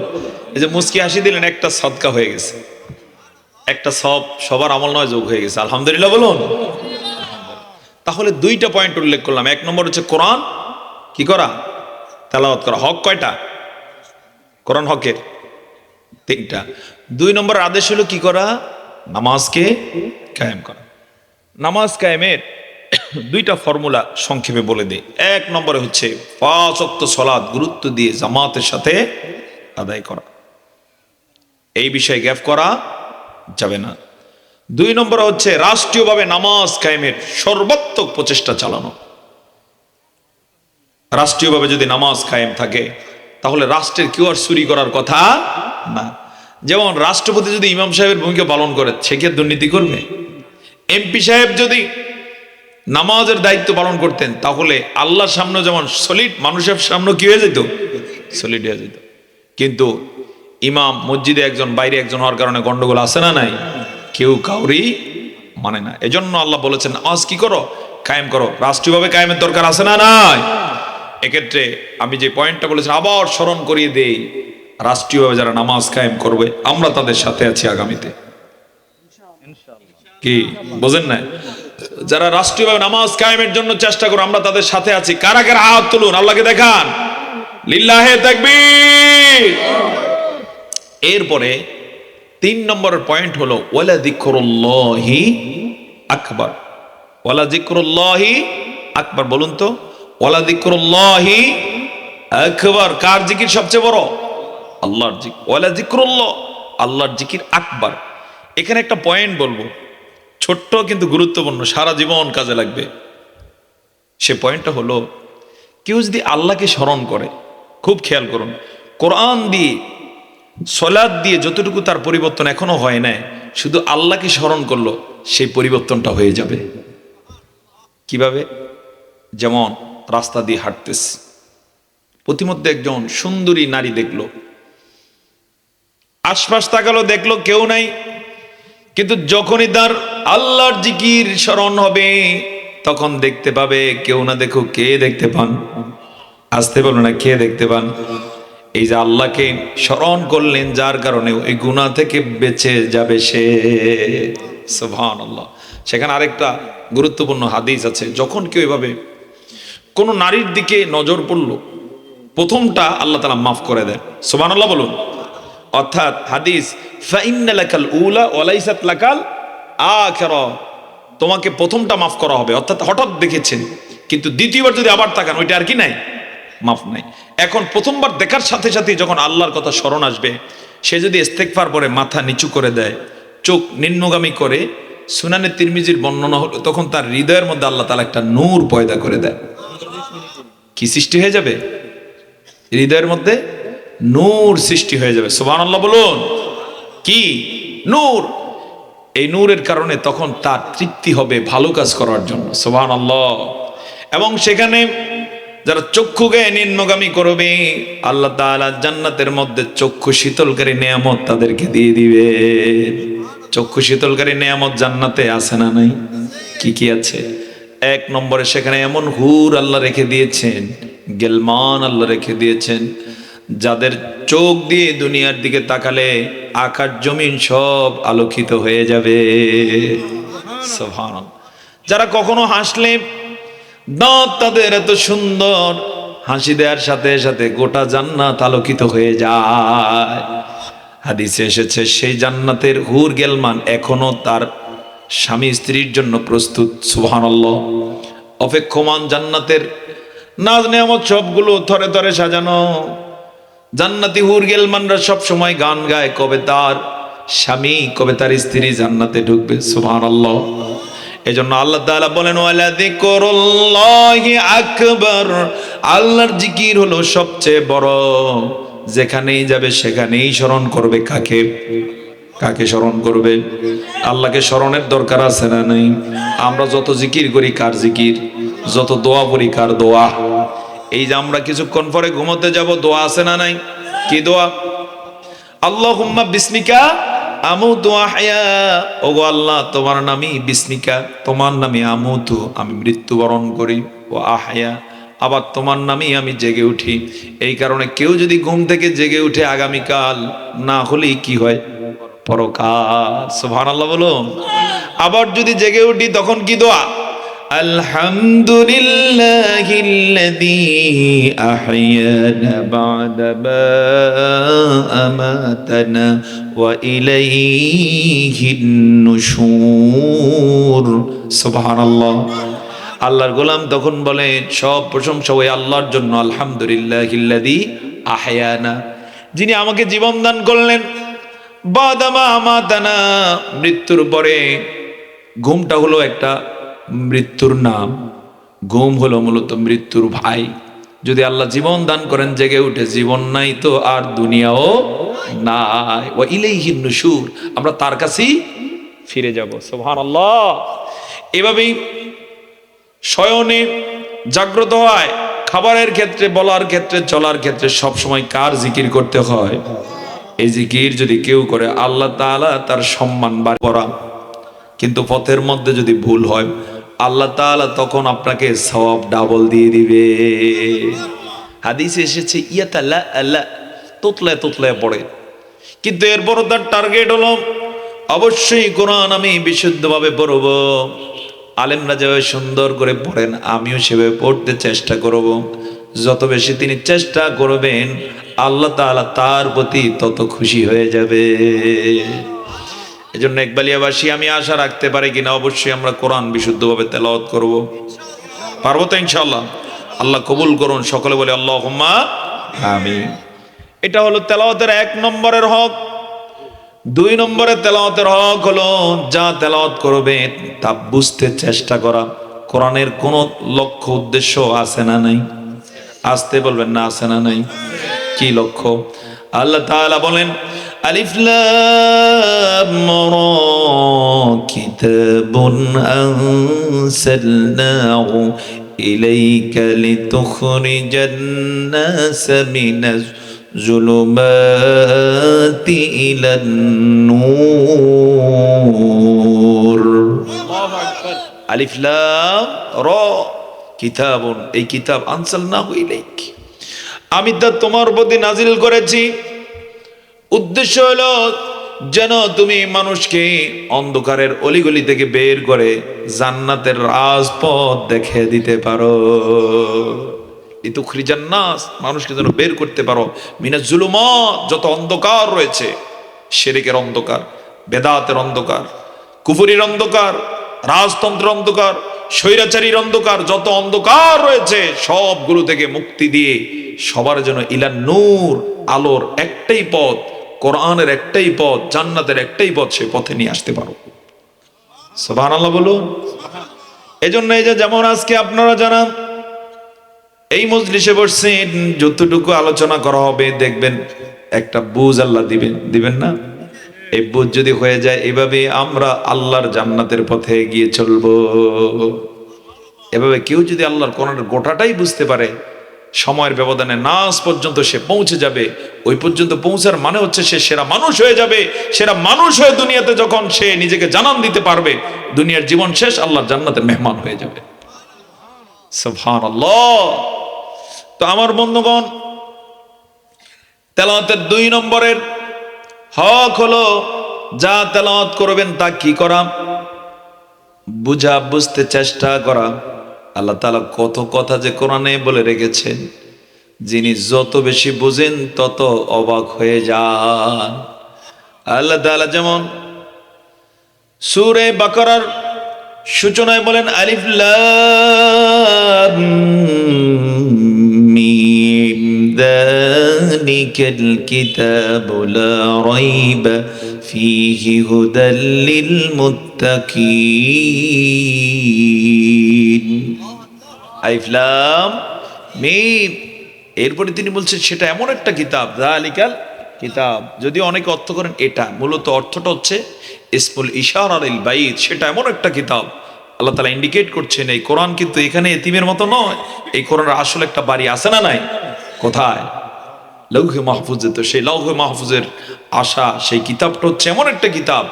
S1: এই যে মুস্কি হাসি দিলেন, একটা সদকা হয়ে গেছে, একটা সবার আমল নয় যোগ হয়ে গেছে, আলহামদুলিল্লাহ বলুন। তাহলে 2টা পয়েন্ট উল্লেখ করলাম। 1 নম্বর হচ্ছে কোরআন কি করা, তেলাওয়াত করা। হক কয়টা? কোরআন হকের 3টা। 2 নম্বর আদেশ হলো কি করা, নামাজকে কায়েম করা। নামাজ কায়েমের 2টা ফর্মুলা সংক্ষেপে বলে দেই। 1 নম্বরে হচ্ছে 5 ওয়াক্ত সালাত গুরুত্ব দিয়ে জামাতের সাথে আদায় করা, এই বিষয়ে গ্যাপ করা যাবে না। 2 নম্বরে হচ্ছে রাষ্ট্রীয়ভাবে নামাজ কায়েমের সর্বাত্মক প্রচেষ্টা চালানো। রাষ্ট্রীয়ভাবে যদি নামাজ কায়েম থাকে তাহলে রাষ্ট্রের কেউ আর চুরি করার কথা না। যেমন রাষ্ট্রপতি যদি ইমাম সাহেবের ভূমিকা পালন করে, সে কি দুর্নীতি করবে? এমপি সাহেব যদি নামাজের দায়িত্ব পালন করতেন তাহলে আল্লাহর সামনে যেমন সলিড, মানুষের সামনে কি হয়ে যেত, সলিড হয়ে যেত। কিন্তু ইমাম মসজিদে একজন, বাইরে একজন হওয়ার কারণে গন্ডগোল আছে না নাই? কেউ কাউরি মানে না। এজন্য আল্লাহ বলেছেন নামাজ কি করো, কায়েম করো। রাষ্ট্রীয়ভাবে কায়েমের দরকার আছে না নাই? এক্ষেত্রে আমি যে পয়েন্টটা বলেছেন আবার স্মরণ করিয়ে দেই, রাষ্ট্রীয়ভাবে যারা নামাজ কায়েম করবে আমরা তাদের সাথে আছি আগামীতে। কি বোঝেন না? যারা রাষ্ট্রীয়ভাবে নামাজ কায়েমের জন্য চেষ্টা করে আমরা তাদের সাথে আছি। কারা কারা হাত তুলুন, আল্লাহকে দেখান, লিল্লাহে তাকবীর। এরপরে 3 নম্বরের পয়েন্ট হলো ওয়ালা যিকরুল্লাহি আকবার। ওয়ালা যিকরুল্লাহি আকবার বলুন তো, ওয়ালা যিকরুল্লাহি আকবার কার জিকির সবচেয়ে বড়? আল্লাহর জিকির। ওয়ালা যিকরুল্লাহ, আল্লাহর জিকির আকবার। এখানে একটা পয়েন্ট বলবো, ছোট্ট কিন্তু গুরুত্বপূর্ণ, সারা জীবন কাজে লাগবে। সে পয়েন্টটা হলো, কেউ যদি আল্লাহকে স্মরণ করে, খুব খেয়াল করুন, কোরআন দিয়ে সালাত দিয়ে যতটুকু তার পরিবর্তন এখনো হয় না, শুধু আল্লাহকে স্মরণ করলো সেই পরিবর্তনটা হয়ে যাবে। কিভাবে? যেমন রাস্তা দিয়ে হাঁটতেছে, পথিমধ্যে একজন সুন্দরী নারী দেখলো, আশপাশ তাকালো, দেখলো কেউ নাই, কিন্তু যখনই তার আল্লাহর জিকির স্মরণ হবে তখন দেখতে পাবে কেউ না দেখো কে দেখতে পান, আসতে বলো না, কে দেখতে পান? এই যে আল্লাহকে স্মরণ করলেন, যার কারণে ওই গুনাহ থেকে বেঁচে যাবে সে। সুবহানাল্লাহ। সেখানে আরেকটা গুরুত্বপূর্ণ হাদিস আছে, যখন কেউ এভাবে কোন নারীর দিকে নজর পড়লো, প্রথমটা আল্লাহ তাআলা মাফ করে দেন। সুবহানাল্লাহ বলুন। অর্থাৎ হাদিস, ফাইন্না লাকাল উলা ওয়া লাইসাত লাকাল আখিরা, তোমাকে প্রথমটা মাফ করা হবে, অর্থাৎ হঠাৎ দেখেছেন, কিন্তু দ্বিতীয়বার যদি আবার তাকান ওইটা আর কি নাই, মাফ নাই। এখন প্রথমবার দেখার সাথে সাথে যখন আল্লাহর কথা স্মরণ আসবে, সে যদি ইস্তেগফার পরে মাথা নিচু করে দেয়, চোখ নিম্নগামী করে, সুনানে তিরমিজির বর্ণনা হলো তখন তার হৃদয়ের মধ্যে আল্লাহ তাআলা একটা নূর পয়দা করে দেয়। কি সৃষ্টি হয়ে যাবে? হৃদয়ের মধ্যে নূর সৃষ্টি হয়ে যাবে। সুবহানাল্লাহ বলুন। কি নূর? এই নূরের কারণে তখন তার তৃপ্তি হবে ভালো কাজ করার জন্য। সুবহানাল্লাহ। এবং সেখানে যারা চক্ষুকে নিম্নগামী করবে, আল্লাহ তাআলা জান্নাতের মধ্যে চক্ষু শীতলকারী নেয়ামত তাদেরকে দিয়ে দিবে। চক্ষু শীতলকারী নেয়ামত জান্নাতে আছে না নাই? কি কি আছে? এক নম্বরে সেখানে এমন হুর আল্লাহ রেখে দিয়েছেন, গেলমান আল্লাহ রেখে দিয়েছেন, যাদের চোখ দিয়ে দুনিয়ার দিকে তাকালে আকাশ জমিন সব আলোকিত হয়ে যাবে। সুবহানাল্লাহ। যারা কখনো হাসলে দাঁত তাদের এত সুন্দর, হাসি দেওয়ার সাথে সাথে গোটা জান্নাত আলোকিত হয়ে যায়। হাদিসে এসেছে সেই জান্নাতের হুর গেলমান এখনো তার স্বামী স্ত্রীর জন্য প্রস্তুত। সুবহানাল্লাহ। অপেক্ষমান জান্নাতের নাজ নেয়ামত সবগুলো থরে থরে সাজানো। জান্নাতি হুর গেলমানরা সব সময় গান গায়, কবে তার স্বামী, কবে তার স্ত্রী জান্নাতে ঢুকবে। সুবহানাল্লাহ। এজন্য আল্লাহ তাআলা বলেন, ওয়ালা যিকরুল্লাহি আকবার, আল্লাহর জিকির হলো সবচেয়ে বড়। যেখানেই যাবে সেখানেই স্মরণ করবে কাকে? কাকে স্মরণ করবে? আল্লাহকে স্মরণের দরকার আছে না নাই? আমরা যত জিকির করি কার জিকির, যত দোয়া করি কার দোয়া। এই যে আমরা কিছুক্ষণ পরে ঘুমোতে যাব, দোয়া আছে না নাই? কি দোয়া? আল্লাহুম্মা বিসমিকা আমুতু ওয়া আহয়া, ওগো আল্লাহ তোমার নামই বিসমিকা, তোমার নামে আমুতু আমি মৃত্যুবরণ করি, ও আহয়া আবার তোমার নামেই আমি জেগে উঠি। এই কারণে কেউ যদি ঘুম থেকে জেগে উঠে আগামীকাল, না হলেই কি হয়? পরকাল। সুবহানাল্লাহ বলুন। আবার যদি জেগে উঠি তখন কি দোয়া? আলহামদুলিল্লাহিল্লাযী আহইয়ানা বা'দা মা আমাতানা ওয়া ইলাইহিন নুশুর। সুবহানাল্লাহ। আল্লাহর গোলাম তখন বলে সব প্রশংসা ওই আল্লাহর জন্য, আলহামদুলিল্লাহিল্লাযী আহইয়ানা, যিনি আমাকে জীবন দান করলেন, বা'দা মা আমাতানা, মৃত্যুর পরে। ঘুমটা হলো একটা মৃত্যুর নাম, ঘুম হলো মূলত মৃত্যুর ভাই। যদি আল্লাহ জীবন দান করেন, জেগে উঠে জীবন নাই তো আর দুনিয়াও নাই। ওয়া ইলাইহিন নুশুর, আমরা তার কাছেই ফিরে যাব। সুবহানাল্লাহ। এভাবেই শয়নে জাগ্রত হয়, খাবারের ক্ষেত্রে, বলার ক্ষেত্রে, চলার ক্ষেত্রে সব সময় কার জিকির করতে হয়? এই জিকির যদি কেউ করে আল্লাহ তাআলা তার সম্মান বাড়ান। কিন্তু পথের মধ্যে যদি ভুল হয়, আল্লাহ তাআলা তখন আপনাকে সওয়াব ডাবল দিয়ে দিবে। হাদিসে এসেছে ইয়াতালা আলা, তোতলায় তোতলায় পড়ে, কিন্তু এরপরও তার টার্গেট হলো অবশ্যই কোরআন আমি বিশুদ্ধভাবে পড়ব। আলেমরা যেভাবে সুন্দর করে পড়েন আমিও সেভাবে পড়তে চেষ্টা করব। যত বেশি তিনি চেষ্টা করবেন, আল্লাহ তাআলা তার প্রতি তত খুশি হয়ে যাবে। এজন্য একবালিয়াবাসী আমি আশা রাখতে পারি কিনা, অবশ্যই আমরা কোরআন বিশুদ্ধভাবে তেলাওয়াত করব। পারবো তো ইনশাআল্লাহ? আল্লাহ কবুল করুন। সকলে বলে আল্লাহুম্মা আমিন। এটা হলো তেলাওয়াতের 1 নম্বরের হক। 2 নম্বরের তেলাওয়াতের হক হলো যা তেলাওয়াত করবে তা বুঝতে চেষ্টা করা। কোরআনের কোন লক্ষ্য উদ্দেশ্য আছে না নাই? আসতে বলবেন না, আছে না নাই? কি লক্ষ্য? আল্লাহ তাআলা বলেন, আলিফ লাম রা কিতাবুন আনসালনাহু ইলাইকা লিতুখরিজান নাস মিনাজ যুলুমাতি ইলান নূর। আলিফ লাম র, কিতাবুন, এই কিতাব আনসালনাহু ইলাইক, আমি তা তোমার প্রতি নাজিল করেছি। উদ্দেশ্য হলো যেন তুমি মানুষকে অন্ধকারের অলিগলি থেকে বের করে জান্নাতের রাজপথ দেখে দিতে পারো। লিতুখরিজান নাস, মানুষকে যেন বের করতে পারো মিনাজ যুলুমাত, যত অন্ধকার রয়েছে, শিরকের অন্ধকার, বেদাতের অন্ধকার, কুফরির অন্ধকার, রাজতন্ত্রের অন্ধকার, স্বৈরাচারীর অন্ধকার, যত অন্ধকার রয়েছে সবগুলো থেকে মুক্তি দিয়ে সবার জন্য ইলান নূর, আলোর একটাই পথ, কোরআনের একটাই পথ, জান্নাতের একটাই পথ, সে পথে নিয়ে আসতে পারো। সুবহানাল্লাহ বলুন। এজন্য এই যে যেমন আজকে আপনারা জানান এই মজলিসে বসছেন, যতটুকু আলোচনা করা হবে দেখবেন একটা বুঝ আল্লাহ দিবেন, দিবেন না? এই বুঝ যদি হয়ে যায়, এভাবে আমরা আল্লাহর জান্নাতের পথে এগিয়ে চলবো। এভাবে কেউ যদি আল্লাহর কোরআনের গোটাটাই বুঝতে পারে, সময়ের ব্যবধানে নাস পর্যন্ত সে পৌঁছে যাবে। ওই পর্যন্ত পৌঁছার মানে হচ্ছে সে সেরা মানুষ হয়ে যাবে। সেরা মানুষ হয়ে দুনিয়াতে যখন সে নিজেকে জানান দিতে পারবে, দুনিয়ার জীবন শেষ, আল্লাহর জান্নাতের মেহমান হয়ে যাবে। সুবহানাল্লাহ। তো আমার বন্ধুগণ, তেলাওয়াতের 2 নম্বরের হক হলো যা তেলাওয়াত করবেন তা কি করা? বুঝতে চেষ্টা করা। আল্লাহ তাআলা কত কথা যে কোরআনে বলে রেখেছেন, যিনি যত বেশি বুঝেন তত অবাক হয়ে যান। আল্লাহ তাআলা যেমন সূরা বাকারার সূচনায় বলেন, আলিফ লাম মিম যালিকাল কিতাবু লা রাইবা ফীহি হুদাল লিল মুত্তাকিন। আলিফ লাম মিম, এরপরে তিনি বলছেন সেটা এমন একটা কিতাব, যালিকাল কিতাব। যদি অনেকে অর্থ করেন এটা, মূলত অর্থটা হচ্ছে ইসমুল ইশারা লিল বাইত, সেটা এমন একটা কিতাব। আল্লাহ তাআলা ইন্ডিকেট করছেন এই কোরআন কিন্তু এখানে এতিমের মতো নয়, এই কোরআনের আসলে একটা বাড়ি আছে না নাই? কোথায়? লৌহে মাহফুজে। তো সেই লৌহে মাহফুজের আশা, সেই কিতাবটা হচ্ছে এমন একটা কিতাব,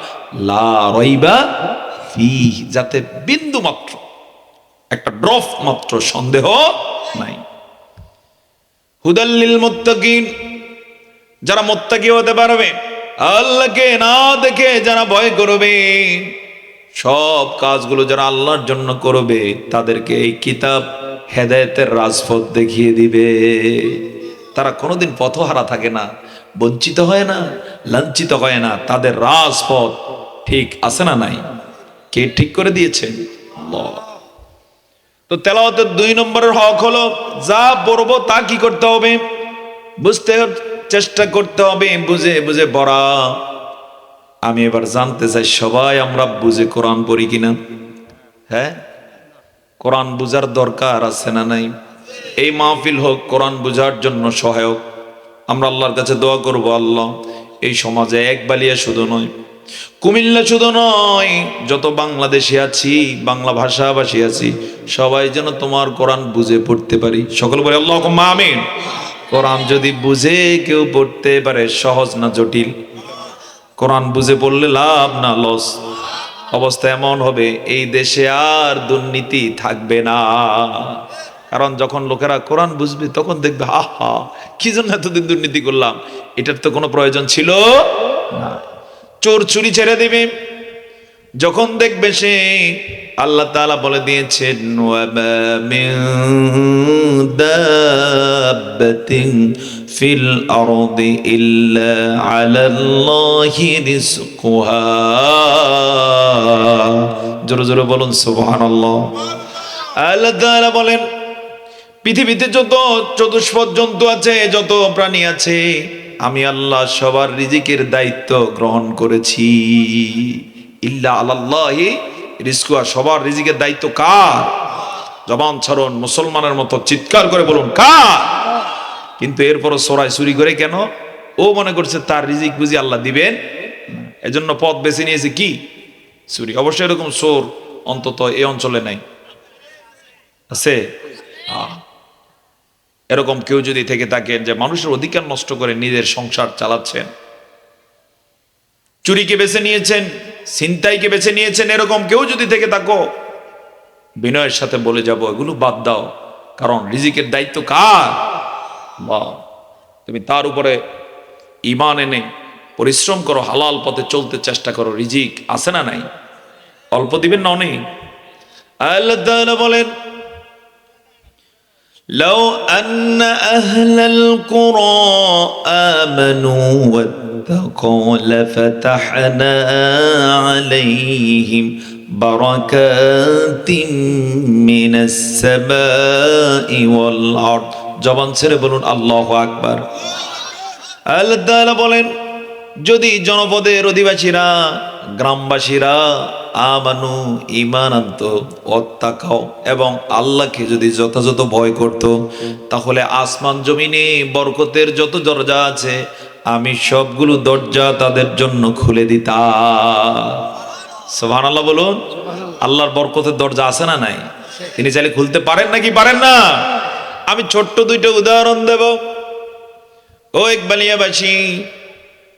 S1: লা রাইবা ফীহি, যাতে বিন্দু মাত্র, একটা ড্রপ মাত্র সন্দেহ নাই। হুদাল লিল মুত্তাকিন, যারা মুত্তাকি হতে পারবে, আল্লাহকে না দেখে যারা ভয় করবে, সব কাজগুলো যারা আল্লাহর জন্য করবে, তাদেরকে এই কিতাব হেদায়েতের রাজপথ দেখিয়ে দিবে। তারা কোনোদিন পথহারা থাকে না, বঞ্চিত হয় না, লাঞ্ছিত হয় না। তাদের রাজপথ ঠিক আছে না নাই? কে ঠিক করে দিয়েছেন? আল্লাহ। তো তেলাওয়াতের 2 নম্বরের হক হলো যা পড়বো তা কি করতে হবে? বুঝতে চেষ্টা করতে হবে, বুঝে বুঝে পড়া। আমি এবার জানতে চাই, সবাই আমরা বুঝে কোরআন পড়ি কিনা? হ্যাঁ, কোরআন বুঝার দরকার আছে না নাই? এই মাহফিল হোক কোরআন বুঝার জন্য সহায়ক। আমরা আল্লাহর কাছে দোয়া করব, আল্লাহ এই সমাজে একবালিয়া শুধু নয়, কুমিল্লা শুধু নয়, যত বাংলাদেশি আছি, বাংলা ভাষাভাষী আছি, সবাই যেন তোমার কোরআন বুঝে পড়তে পারি। সকল বলে আল্লাহুম্মা আমিন। কোরআন যদি বুঝে কেউ পড়তে পারে, সহজ না জটিল? কোরআন বুঝে পড়লে লাভ না লস? অবস্থা এমন হবে এই দেশে আর দুর্নীতি থাকবে না। কারণ যখন লোকেরা কোরআন বুঝবে তখন দেখবে, আহা কি জন্য এতদিন দুর্নীতি করলাম, এটার তো কোনো প্রয়োজন ছিল না। চোর চুরি ছেড়ে দিবে যখন দেখবে সে, আল্লাহ তাআলা বলে দিয়েছেন, ওয়ামা মিন দাব্বাতিন ফিল আরদি ইল্লা আলাল্লাহি রিজকুহা। জোরে জোরে বলুন সুবহানাল্লাহ। আল্লাহ তাআলা বলেন, পৃথিবীতে যত চতুষ্পদ জন্তু আছে, যত প্রাণী আছে, আমি আল্লাহ সবার রিজিকের দায়িত্ব গ্রহণ করেছি। ইল্লা আলাল্লাহি রিজকুহা, সবার রিজিকের দায়িত্ব কার? জবান ছাড়ুন, মুসলমানের মতো চিৎকার করে বলুন কার? কিন্তু এরপরও চোরাই চুরি করে কেন? ও মনে করছে তার রিজিক বুঝি আল্লাহ দিবেন, এজন্য পথ বেছে নিয়েছে কি? চুরি। অবশ্যই এরকম চোর অন্তত এই অঞ্চলে নাই। আছে? এরকম কেউ যদি থেকে থাকেন যে মানুষের অধিকার নষ্ট করে নিজের সংসার চালাচ্ছেন, চুরিকে বেছে নিয়েছেন, ছিনতাইকে বেছে নিয়েছেন, এরকম কেউ যদি থেকে থাকো, বিনয়ের সাথে বলে যাব এগুলো বাদ দাও, কারণ রিজিকের দায়িত্ব কার? আল্লাহ। তুমি তার উপরে ঈমান এনে পরিশ্রম করো, হালাল পথে চলতে চেষ্টা করো, রিজিক আছে না নাই? অল্প দিবেন না অনেক? আল্লাহ তাআলা বলেন, لو أن أهل القرى آمنوا واتقوا لفتحنا عليهم بركات من السماء والأرض। জবান ছেড়ে বলুন আল্লাহু আকবার। আল্লাহ তাআলা বলেন, যদি জনপদের অধিবাসীরা, গ্রামবাসীরা আমানু ঈমান আনতো, ওয়াত্তাকাও এবং আল্লাহকে যদি যথাযথ ভয় করত, তাহলে আসমান জমিনে বরকতের যত দরজা আছে আমি সবগুলো দরজা তাদের জন্য খুলে দিতাম। সুবহানাল্লাহ বলুন। আল্লাহর বরকতের দরজা আছে না নাই? তিনি চাইলে খুলতে পারেন নাকি পারেন না? আমি ছোট্ট দুইটা উদাহরণ দেব। ও ইকবালিয়াবাসী,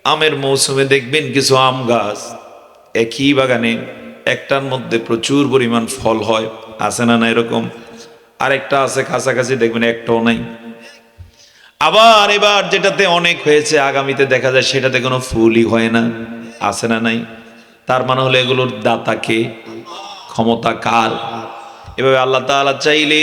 S1: আমের মৌসুমে দেখবেন কিছু আম গাছ একই বাগানে, একটার মধ্যে প্রচুর পরিমাণ ফল হয়, আছে না না এরকম? আরেকটা আছে কাছাকাছি, দেখবেন একটাও নাই। আবার এবার যেটাতে অনেক হয়েছে, আগামীতে দেখা যায় সেটাতে কোনো ফুলই হয় না, আছে না নাই? তার মানে হলো এগুলোর দাতা কে? ক্ষমতা কার? এভাবে আল্লাহ তাআলা চাইলে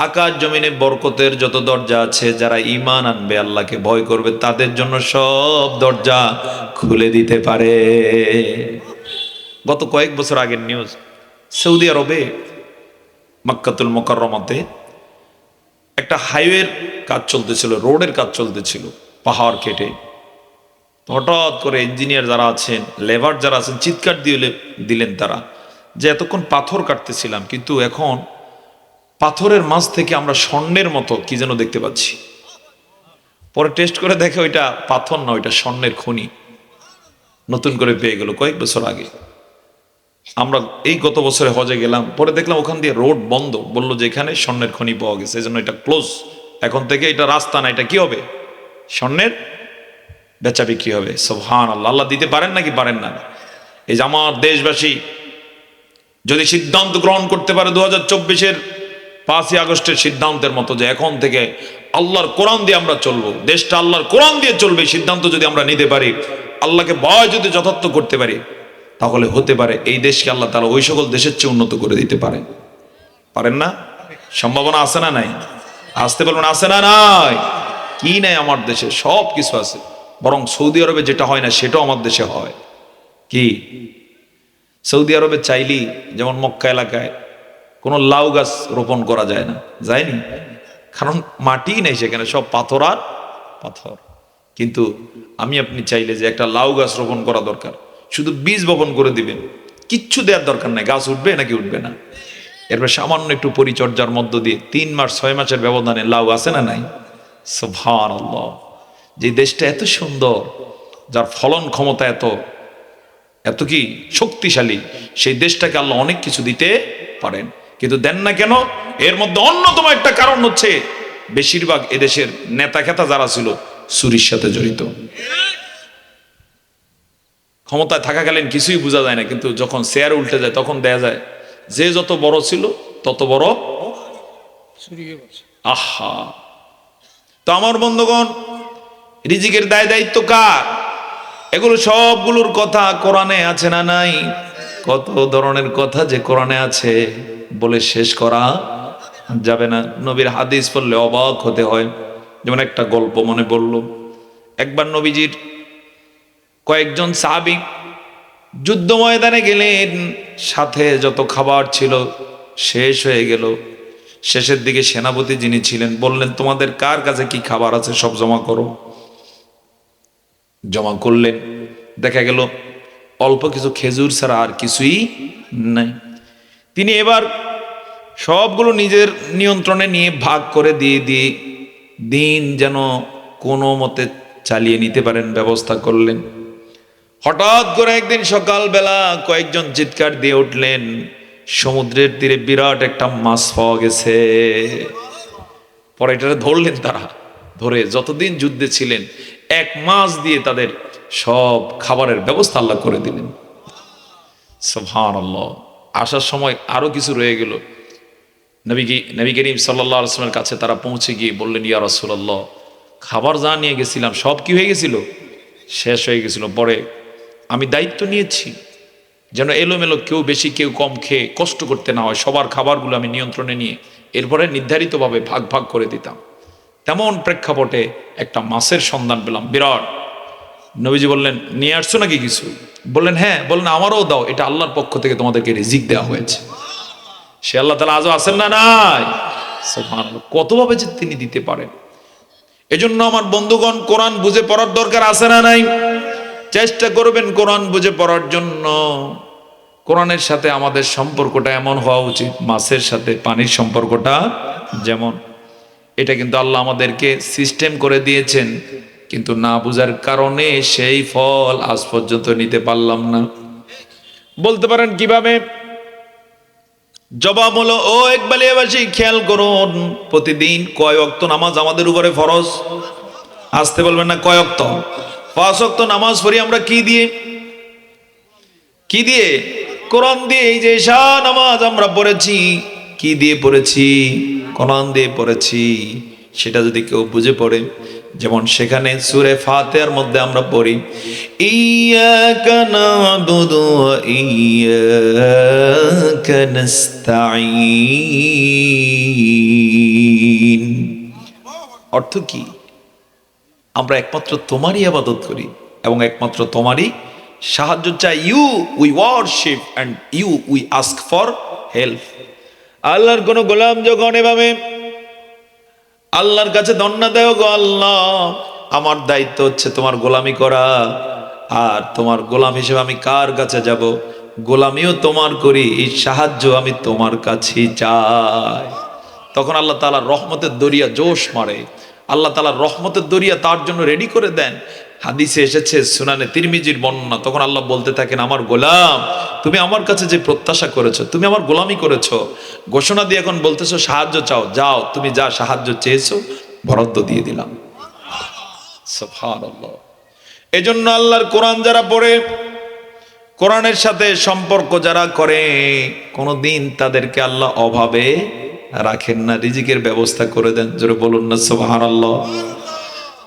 S1: আকাশ জমিনে বরকতের যত দরজা আছে, যারা ঈমান আনবে, আল্লাহকে ভয় করবে, তাদের জন্য সব দরজা খুলে দিতে পারে। গত কয়েক বছর আগের নিউজ, সৌদি আরবে মক্কাতুল মুকাররমাতে একটা হাইওয়ের কাজ চলতেছিল, রোডের কাজ চলতেছিল, পাহাড় কেটে। হঠাৎ করে ইঞ্জিনিয়ার যারা আছেন, লেবার যারা আছেন, চিৎকার দিলেন তারা, যে এতক্ষণ পাথর কাটতেছিলাম, কিন্তু এখন পাথরের মাঝ থেকে আমরা স্বর্ণের মতো কি যেন দেখতে পাচ্ছি। পরে টেস্ট করে দেখে ওইটা পাথর না, ওইটা স্বর্ণের খনি নতুন করে পেয়ে গেল কয়েক বছর আগে। আমরা এই গত বছরে হজে গেলাম, পরে দেখলাম ওখান দিয়ে রোড বন্ধ, বললো যে এখানে স্বর্ণের খনি পাওয়া গেছে, এই জন্য এটা ক্লোজ, এখন থেকে এটা রাস্তা না, এটা কি হবে? স্বর্ণের বেচা বিক্রি হবে। সুবহানাল্লাহ। আল্লাহ দিতে পারেন নাকি পারেন না? এই যে আমার দেশবাসী যদি সিদ্ধান্ত গ্রহণ করতে পারে 2024-এর 5ই আগস্টের সিদ্ধান্তের মতো, যে এখন থেকে আল্লাহর কোরআন দিয়ে আমরা চলবো, দেশটা আল্লাহর কোরআন দিয়ে চলবে, সিদ্ধান্ত যদি আমরা নিতে পারি, আল্লাহকে ভয় যদি যথার্থ করতে পারি, তাহলে হতে পারে এই দেশকে আল্লাহ তাআলা ওই সকল দেশের চেয়ে উন্নত করে দিতে পারেন। পারেন না? সম্ভাবনা আছে না নাই? আসতে বলবেন আছে না নাই? কি নাই আমার দেশে? সব কিছু আছে, বরং সৌদি আরবে যেটা হয় না সেটাও আমার দেশে হয়। কি? সৌদি আরবে চাইলেই, যেমন মক্কা এলাকায় কোনো লাউ গাছ রোপণ করা যায় না, যায়নি, কারণ মাটি নেই সেখানে, সব পাথর আর পাথর। কিন্তু আমি আপনি চাইলে যে একটা লাউ গাছ রোপণ করা দরকার, শুধু বীজ বপন করে দিবেন, কিচ্ছু দেওয়ার দরকার নাই, গাছ উঠবে নাকি উঠবে না। এরপর সামান্য একটু পরিচর্যার মধ্য দিয়ে 3 মাস 6 মাসের ব্যবধানে লাউ আছে না নাই? সুবহানাল্লাহ। যে দেশটা এত সুন্দর, যার ফলন ক্ষমতা এত এত কি শক্তিশালী, সেই দেশটাকে আল্লাহ অনেক কিছু দিতে পারেন, কিন্তু দেন না কেন? এর মধ্যে অন্যতম একটা কারণ হচ্ছে বেশিরভাগ এদেশের নেতা খেতা যারা ছিল চুরির সাথে জড়িত। ক্ষমতায় থাকাকালীন কিছুই বোঝা যায় না, কিন্তু যখন শেয়ার উল্টে যায় তখন দেখা যায় যে যত বড় ছিল তত বড় চুরি। আহা। তো আমার বন্ধুগণ, রিজিকের দায় দায়িত্ব কার? এগুলো সবগুলোর কথা কোরআনে আছে না নাই? কত ধরনের কথা যে কোরআনে আছে, বলে শেষ করা যাবে না। নবীর হাদিস পড়লে অবাক হতে হয়। যেমন একটা গল্প মনে পড়ল, একবার নবীজির কয়েকজন সাহাবী যুদ্ধ ময়দানে গেলেন, সাথে যত খাবার ছিল শেষ হয়ে গেল। শেষের দিকে সেনাপতি যিনি ছিলেন বললেন, তোমাদের কার কাছে কি খাবার আছে সব জমা করো। জমা করলেন, দেখা গেল অল্প কিছু খেজুর ছাড়া আর কিছুই নাই। তিনি এবার সবগুলো নিজের নিয়ন্ত্রণে নিয়ে ভাগ করে দিয়ে দিন যেন কোনো মতে চালিয়ে নিতে পারেন ব্যবস্থা করলেন। হঠাৎ করে একদিন সকালবেলা কয়েকজন চিৎকার দিয়ে উঠলেন, সমুদ্রের তীরে বিরাট একটা মাছ পাওয়া গেছে। পরে এটা ধরলেন তারা, ধরে যতদিন যুদ্ধে ছিলেন 1 মাস দিয়ে তাদের সব খাবারের ব্যবস্থা আল্লাহ করে দিলেন। সুবহানাল্লাহ। আসার সময় আরো কিছু রয়ে গেল। নবী করিম সাল্লাল্লাহু আলাইহি ওয়াসাল্লামের কাছে তারা পৌঁছে গিয়ে বললেন, ইয়া রাসূলুল্লাহ, খাবার যা নিয়ে গেছিলাম সব কি হয়ে গেছিল? শেষ হয়ে গেছিল। পরে আমি দায়িত্ব নিয়েছি যেন এলোমেলো কেউ বেশি কেউ কম খেয়ে কষ্ট করতে না হয়, সবার খাবারগুলো আমি নিয়ন্ত্রণে নিয়ে এরপরে নির্ধারিতভাবে ভাগ ভাগ করে দিতাম। তেমন প্রেক্ষাপটে একটা মাছের সন্ধান পেলাম বিরাট। নবীজি বললেন, নিয়ে আসছো নাকি কিছু? বললেন, হ্যাঁ। বললেন, আমারও দাও, এটা আল্লাহর পক্ষ থেকে তোমাদেরকে রিজিক দেওয়া হয়েছে। সে আল্লাহ তাআলা আজও আছেন না নাই? সুবহানাল্লাহ। কতভাবে যে তিনি দিতে পারেন। এজন্য আমার বন্ধুগণ, কোরআন বুঝে পড়ার দরকার আছে না নাই? চেষ্টা করবেন কোরআন বুঝে পড়ার জন্য। কোরআনের সাথে আমাদের সম্পর্কটা এমন হওয়া উচিত মাছের সাথে পানির সম্পর্কটা যেমন। এটা কিন্তু আল্লাহ আমাদেরকে সিস্টেম করে দিয়েছেন, কিন্তু না বুঝার কারণে সেই ফল আজ পর্যন্ত নিতে পারলাম না। বলতে পারেন কিভাবে? জবাব হলো, ও একবালিয়াবাসী, খেয়াল করুন, প্রতিদিন কয় ওয়াক্ত নামাজ আমাদের উপরে ফরজ? আসতে বলবেন না, কয় ওয়াক্ত? 5 ওয়াক্ত নামাজ পড়ি আমরা কি দিয়ে? কি দিয়ে? কোরআন দিয়ে। এই যে ঈশা নামাজ আমরা পড়েছি, কি দিয়ে পড়েছি? কোরআন দিয়ে পড়েছি। সেটা যদি কেউ বুঝে পড়ে, যেমন সেখানে সূরা ফাতিহার মধ্যে আমরা পড়ি, ইয়াকা না'বুদু ওয়া ইয়াকা নাস্তাঈন। অর্থ কি? আমরা একমাত্র তোমারই ইবাদত করি এবং একমাত্র তোমারই সাহায্য চাই। You we worship and you we ask for help. আল্লাহর কোন গোলাম যখন এভাবে আল্লাহর কাছে ধন্না দেও, গো আল্লাহ, আমার দায়িত্ব হচ্ছে তোমার গোলামি করা, আর তোমার গোলাম হিসেবে আমি কার কাছে যাব? গোলামিও তোমার করি, এই সাহায্য আমি তোমার কাছেই চাই। তখন আল্লাহ তাআলা রহমতের দরিয়া জোশ মারে, আল্লাহ তাআলা রহমতের দরিয়া তার জন্য রেডি করে দেন। হাদিসে এসেছে, সুনানে তিরমিজির বর্ণনা, তখন আল্লাহ বলতে থাকেন, আমার গোলাম, তুমি আমার কাছে যে প্রত্যাশা করেছো, তুমি আমার গোলামি করেছো, ঘোষণা দিয়ে এখন বলতেছো সাহায্য চাও, যাও, তুমি যা সাহায্য চেয়েছো বরাদ্দ দিয়ে দিলাম। সুবহানাল্লাহ। এজন্য আল্লাহর কোরআন যারা পড়ে, কোরআনের সাথে সম্পর্ক যারা করে, কোনদিন তাদেরকে আল্লাহ অভাবে রাখেন না, রিজিকের ব্যবস্থা করে দেন। জোরে বলুন না সুবহানাল্লাহ।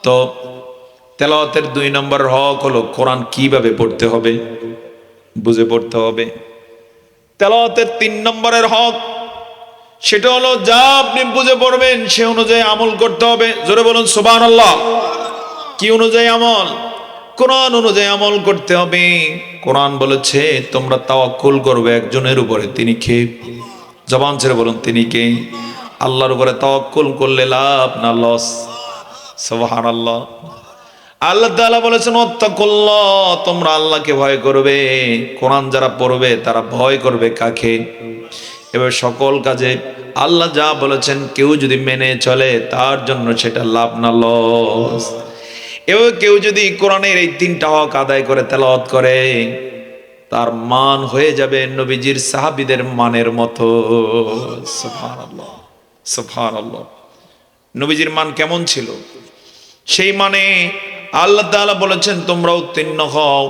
S1: তো তেলাওয়াতের 2 নম্বর হক হলো কোরআন কিভাবে পড়তে হবে, বুঝে পড়তে হবে। তেলাওয়াতের 3 নম্বরের হক, সেটা হলো যা আপনি বুঝে পড়বেন সে অনুযায়ী আমল করতে হবে। জোরে বলুন সুবহানাল্লাহ। কি অনুযায়ী আমল? কোরআন অনুযায়ী আমল করতে হবে। কোরআন বলেছে তোমরা তাওয়াক্কুল করবে একজনের উপরে, তিনি কে? জবান ছেড়ে বলুন, তিনি কে? আল্লাহর উপরে তাওয়াক্কুল করলে লাভ না লস? সুবহানাল্লাহ। আল্লাহ তাআলা বলেছেন, ওয়াত্তাকুল্লাহ, তোমরা আল্লাহকে ভয় করবে। কোরআন যারা পড়বে তারা ভয় করবে কাকে? এবার সকল কাজে আল্লাহ যা বলেছেন কেউ যদি মেনে চলে তার জন্য সেটা লাভ না লস। এবার কেউ যদি কোরআনের এই 3টা হক আদায় করে তেলাওয়াত করে, তার মান হয়ে যাবে নবীজির সাহাবীদের মানের মতো। সুবহানাল্লাহ, সুবহানাল্লাহ। নবীজির মান কেমন ছিল? সেই মানে আল্লাহ তাআলা বলেছেন তোমরা উত্তীর্ণ হও।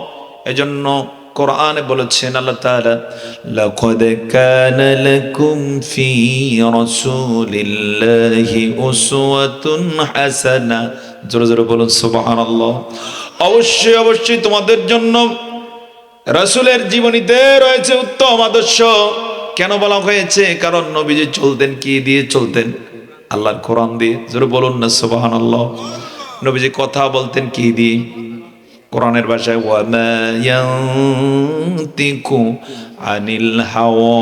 S1: এজন্য কোরআনে বলেছেন আল্লাহ তাআলা, লাকাদ কানা লাকুম ফি রাসূলিল্লাহি উসওয়াতুন হাসানা। জোরে জোরে বলুন সুবহানাল্লাহ। অবশ্যই অবশ্যই তোমাদের জন্য রাসূলের জীবনীতে রয়েছে উত্তম আদর্শ। কেন বলা হয়েছে? কারণ নবীজি চলতেন কি দিয়ে? চলতেন আল্লাহর কোরআন দিয়ে। জোরে বলুন না সুবহানাল্লাহ। নবীজি কথা বলতেন কি দিয়ে? কোরআনের ভাষায়, ওয়া মা ইয়ানতিকু আনিল হাওয়া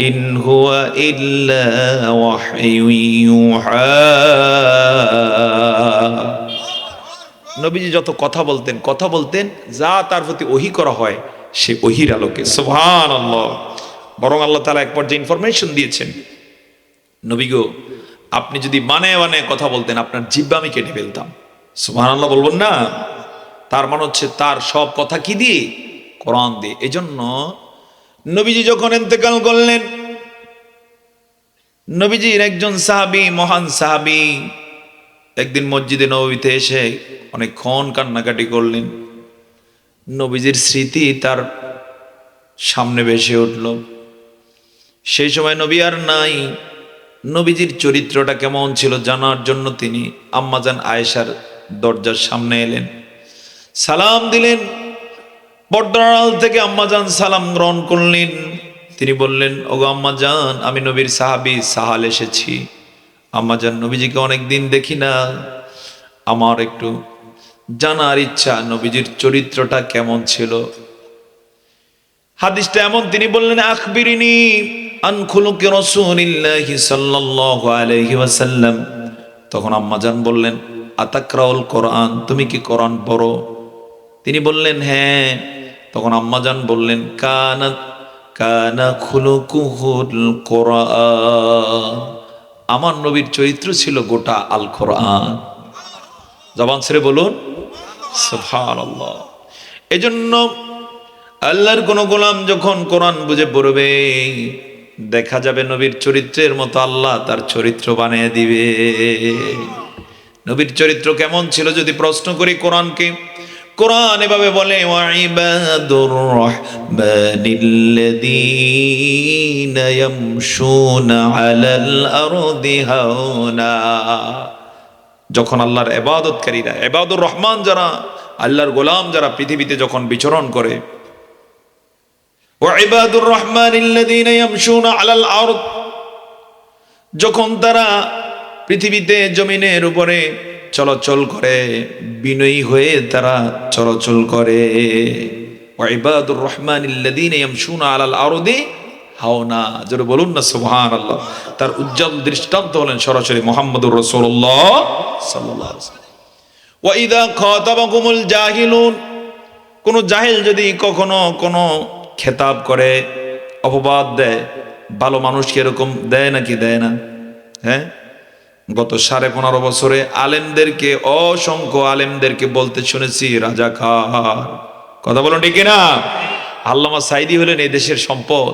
S1: ইন হুয়া ইল্লা ওয়াহয়ু ইউহা। নবীজি যত কথা বলতেন যা তার প্রতি ওহী করা হয় সে ওহীর আলোকে। সুবহানাল্লাহ। বরং আল্লাহ তাআলা এক পর্যায়ে ইনফরমেশন দিয়েছেন, নবী গো, আপনি যদি মানে কথা বলতেন আপনার জিহ্বা আমি কেটে ফেলতাম। সুবহানাল্লাহ বলবেন না? তার মানে হচ্ছে তার সব কথা কি দিয়ে? কোরআন দিয়ে। এজন্য নবীজি যখন ইন্তেকাল করলেন, নবীজির একজন সাহাবী, মহান সাহাবী, একদিন মসজিদে নববীতে এসে অনেকক্ষণ কান্নাকাটি করলেন। নবীজির স্মৃতি তার সামনে ভেসে উঠল। সেই সময় নবী আর নাই। নবীজির চরিত্রটা কেমন ছিল জানার জন্য তিনি আম্মাজান আয়েশার দরজার সামনে এলেন, সালাম দিলেন। পর্দার আড়াল থেকে আম্মাজান সালাম গ্রহণ করলেন। তিনি বললেন, ওগো আম্মাজান, আমি নবীর সাহাবী সাহাল এসেছি। আম্মাজান, নবীজিকে অনেকদিন দেখি না, আমার একটু জানার ইচ্ছা নবীজির চরিত্রটা কেমন ছিল। হাদিসটা এমন, তিনি বললেন, আখবিরিনি আন খুলুকি রাসূলিল্লাহি সাল্লাল্লাহু আলাইহি ওয়াসাল্লাম। তখন আম্মাজান বললেন, আতাকরাউল কোরআন, তুমি কি কোরআন পড়ো? তিনি বললেন, হ্যাঁ। তখন আম্মাজান বললেন, কানা খুলুকুহুল কোরআন, আমার নবীর চরিত্র ছিল গোটা আল কোরআন। জবান ছেড়ে বলুন সুবহানাল্লাহ। এজন্য আল্লাহর কোন গোলাম যখন কোরআন বুঝে পড়বে, দেখা যাবে নবীর চরিত্রের মতো আল্লাহ তার চরিত্র বানিয়ে দিবে। নবীর চরিত্র কেমন ছিল যদি প্রশ্ন করি কোরআনকে, কোরআন এভাবে বলে, ওয়াইবাদুর রাহমানিল্লাযীনা ইয়ামশুনা আলাল আরদি হাওনা। যখন আল্লাহর ইবাদতকারীরা, ইবাদুর রহমান যারা, আল্লাহর গোলাম যারা পৃথিবীতে যখন বিচরণ করে, ওয়াইবাদুর রাহমানিল্লাযীনা ইয়ামশুনা আলাল আরদ, যখন তারা পৃথিবীতে জমিনের উপরে চলাচল করে, বিনয়ী হয়ে তারা চলাচল করে। ওয়াইবাদুর রাহমানিল্লাযীনা ইয়ামশুনা আলাল আরদি হাওনা, জোরে বলুন না সুবহানাল্লাহ। তার উজ্জ্বল দৃষ্টান্ত হলেন সরাসরি মুহাম্মদুর রাসূলুল্লাহ সাল্লাল্লাহু আলাইহি ওয়াসাল্লাম। ওয়া ইযা খাতাবাকুমুল জাহিলুন, কোন জাহিল যদি কখনো কোনো খেতাব করে, অপবাদ দেয়, ভালো মানুষকে এরকম দেয় নাকি দেয় না? হ্যাঁ, গত 15.5 বছরে আলেমদেরকে, অসংখ্য আলেমদেরকে বলতে শুনেছি রাজাকার। কথা বলুন ঠিক না? আল্লামা সাঈদী হলেন এই দেশের সম্পদ,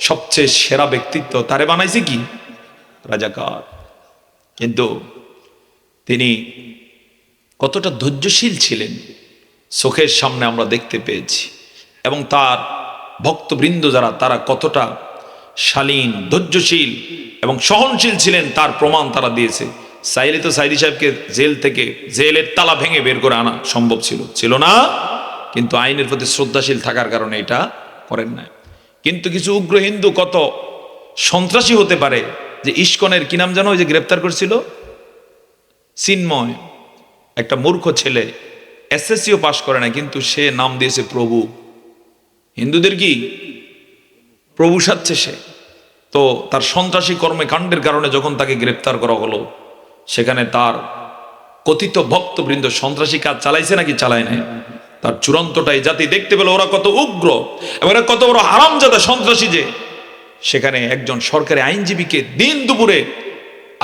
S1: সবচেয়ে সেরা ব্যক্তিত্ব, তারে বানাইছে কি রাজাকার। কিন্তু তিনি কতটা ধৈর্যশীল ছিলেন চোখের সামনে আমরা দেখতে পেয়েছি, এবং তার ভক্তবৃন্দ যারা, তারা কতটা শালীন, ধৈর্যশীল এবং সহনশীল ছিলেন তার প্রমাণ তারা দিয়েছে। চাইলে তো সাঈদী সাহেবকে জেল থেকে, জেলের তালা ভেঙে বের করে আনা সম্ভব ছিল না, কিন্তু আইনের প্রতি শ্রদ্ধাশীল থাকার কারণে এটা করেন না। কিন্তু কিছু উগ্র হিন্দু কত সন্ত্রাসী হতে পারে, যে ইস্কনের কি নাম জানো, ওই যে গ্রেপ্তার করেছিল চিন্ময়, একটা মূর্খ ছেলে, এসএসসিও পাশ করে না, কিন্তু সে নাম দিয়েছে প্রভু। হিন্দুদের কি প্রভু সাজছে সে। তো তার সন্ত্রাসী কর্মকাণ্ডের কারণে যখন তাকে গ্রেপ্তার করা হলো, সেখানে তার কথিত ভক্তবৃন্দ সন্ত্রাসী কাজ চালাইছে নাকি চালায় নাই, তার চূড়ান্তটাই জাতি দেখতে পেল ওরা কত উগ্র এবং এরা কত বড় হারামজাদা সন্ত্রাসী, যে সেখানে একজন সরকারি আইনজীবীকে দিন দুপুরে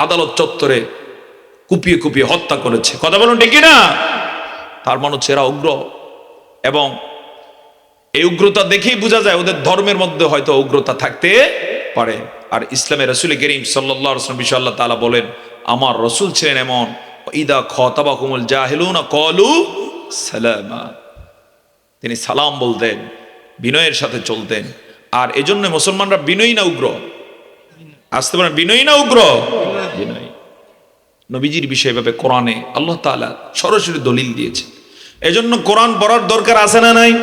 S1: আদালত চত্বরে কুপিয়ে কুপিয়ে হত্যা করেছে। কথা বলুন ঠিক না? তার মানে হচ্ছে এরা উগ্র, এবং এই উগ্রতা দেখেই বোঝা যায় ওদের ধর্মের মধ্যে হয়তো উগ্রতা থাকতে পারে। আর ইসলামের রাসূল করিম সাল্লাল্লাহু আলাইহি ওয়াসাল্লাম বিষয়ে আল্লাহ তাআলা বলেন, আমার রাসূল ছিলেন এমন, ইদা খাতাবাকুমুল জাহিলুনা ক্বালু সালামা, তিনি সালাম বলতেন, বিনয়ের সাথে চলতেন। আর এজন্য মুসলমানরা বিনয়ী না উগ্র? আসতে পারেন, বিনয়ী না উগ্র? বিনয়ী। নবীজির বিষয়ে এভাবে কোরআনে আল্লাহ তাআলা সরাসরি দলিল দিয়েছে। এজন্য কোরআন পড়ার দরকার আছে না নাই?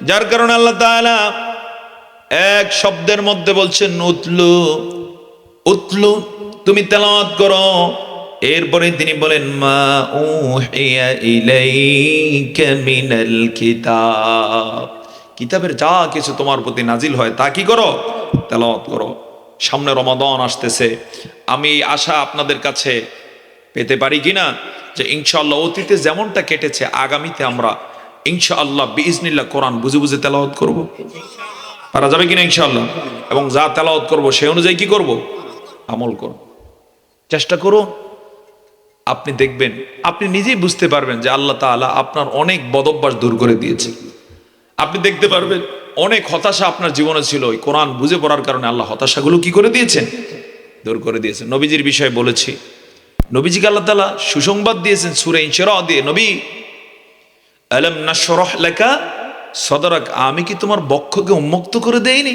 S1: যার কারণে আল্লাহ তাআলা এক শব্দের মধ্যে বলছেন উতলু, উতলু, তুমি তেলাওয়াত করো। এরপরে তিনি বলেন, মা উহিয়া ইলাইকা মিনাল কিতাব, কিতাবের যা কিছু তোমার প্রতি নাজিল হয় তা কি করো? তেলাওয়াত করো। সামনে রমাদান আসতেছে, আমি আশা আপনাদের কাছে পেতে পারি কিনা যে ইনশাআল্লাহ অতীতে যেমনটা কেটেছে, আগামীতে আমরা ইনশাআল্লাহ বিইজনিল্লাহ কোরআন বুঝে বুঝে তেলাওয়াত করব। পারা যাবে কিনা ইনশাআল্লাহ? এবং যা তেলাওয়াত করব সেই অনুযায়ী কি করব? আমল করব। চেষ্টা করুন, আপনি দেখবেন, আপনি নিজেই বুঝতে পারবেন যে আল্লাহ তাআলা আপনার অনেক বদঅভ্যাস দূর করে দিয়েছে। আপনি দেখতে পারবেন অনেক হতাশা আপনার জীবনে ছিল, ওই কোরআন বুঝে পড়ার কারণে আল্লাহ হতাশাগুলো কি করে দিয়েছেন, দূর করে দিয়েছেন। নবীজির বিষয়ে বলেছি, নবীজিকে আল্লাহ তাআলা সুসংবাদ দিয়েছেন সূরা ইনশিরাহ দিয়ে, নবী আলাম নাশরাহ লাকা সদরাক, আমি কি তোমার বক্ষকে উন্মুক্ত করে দেইনি?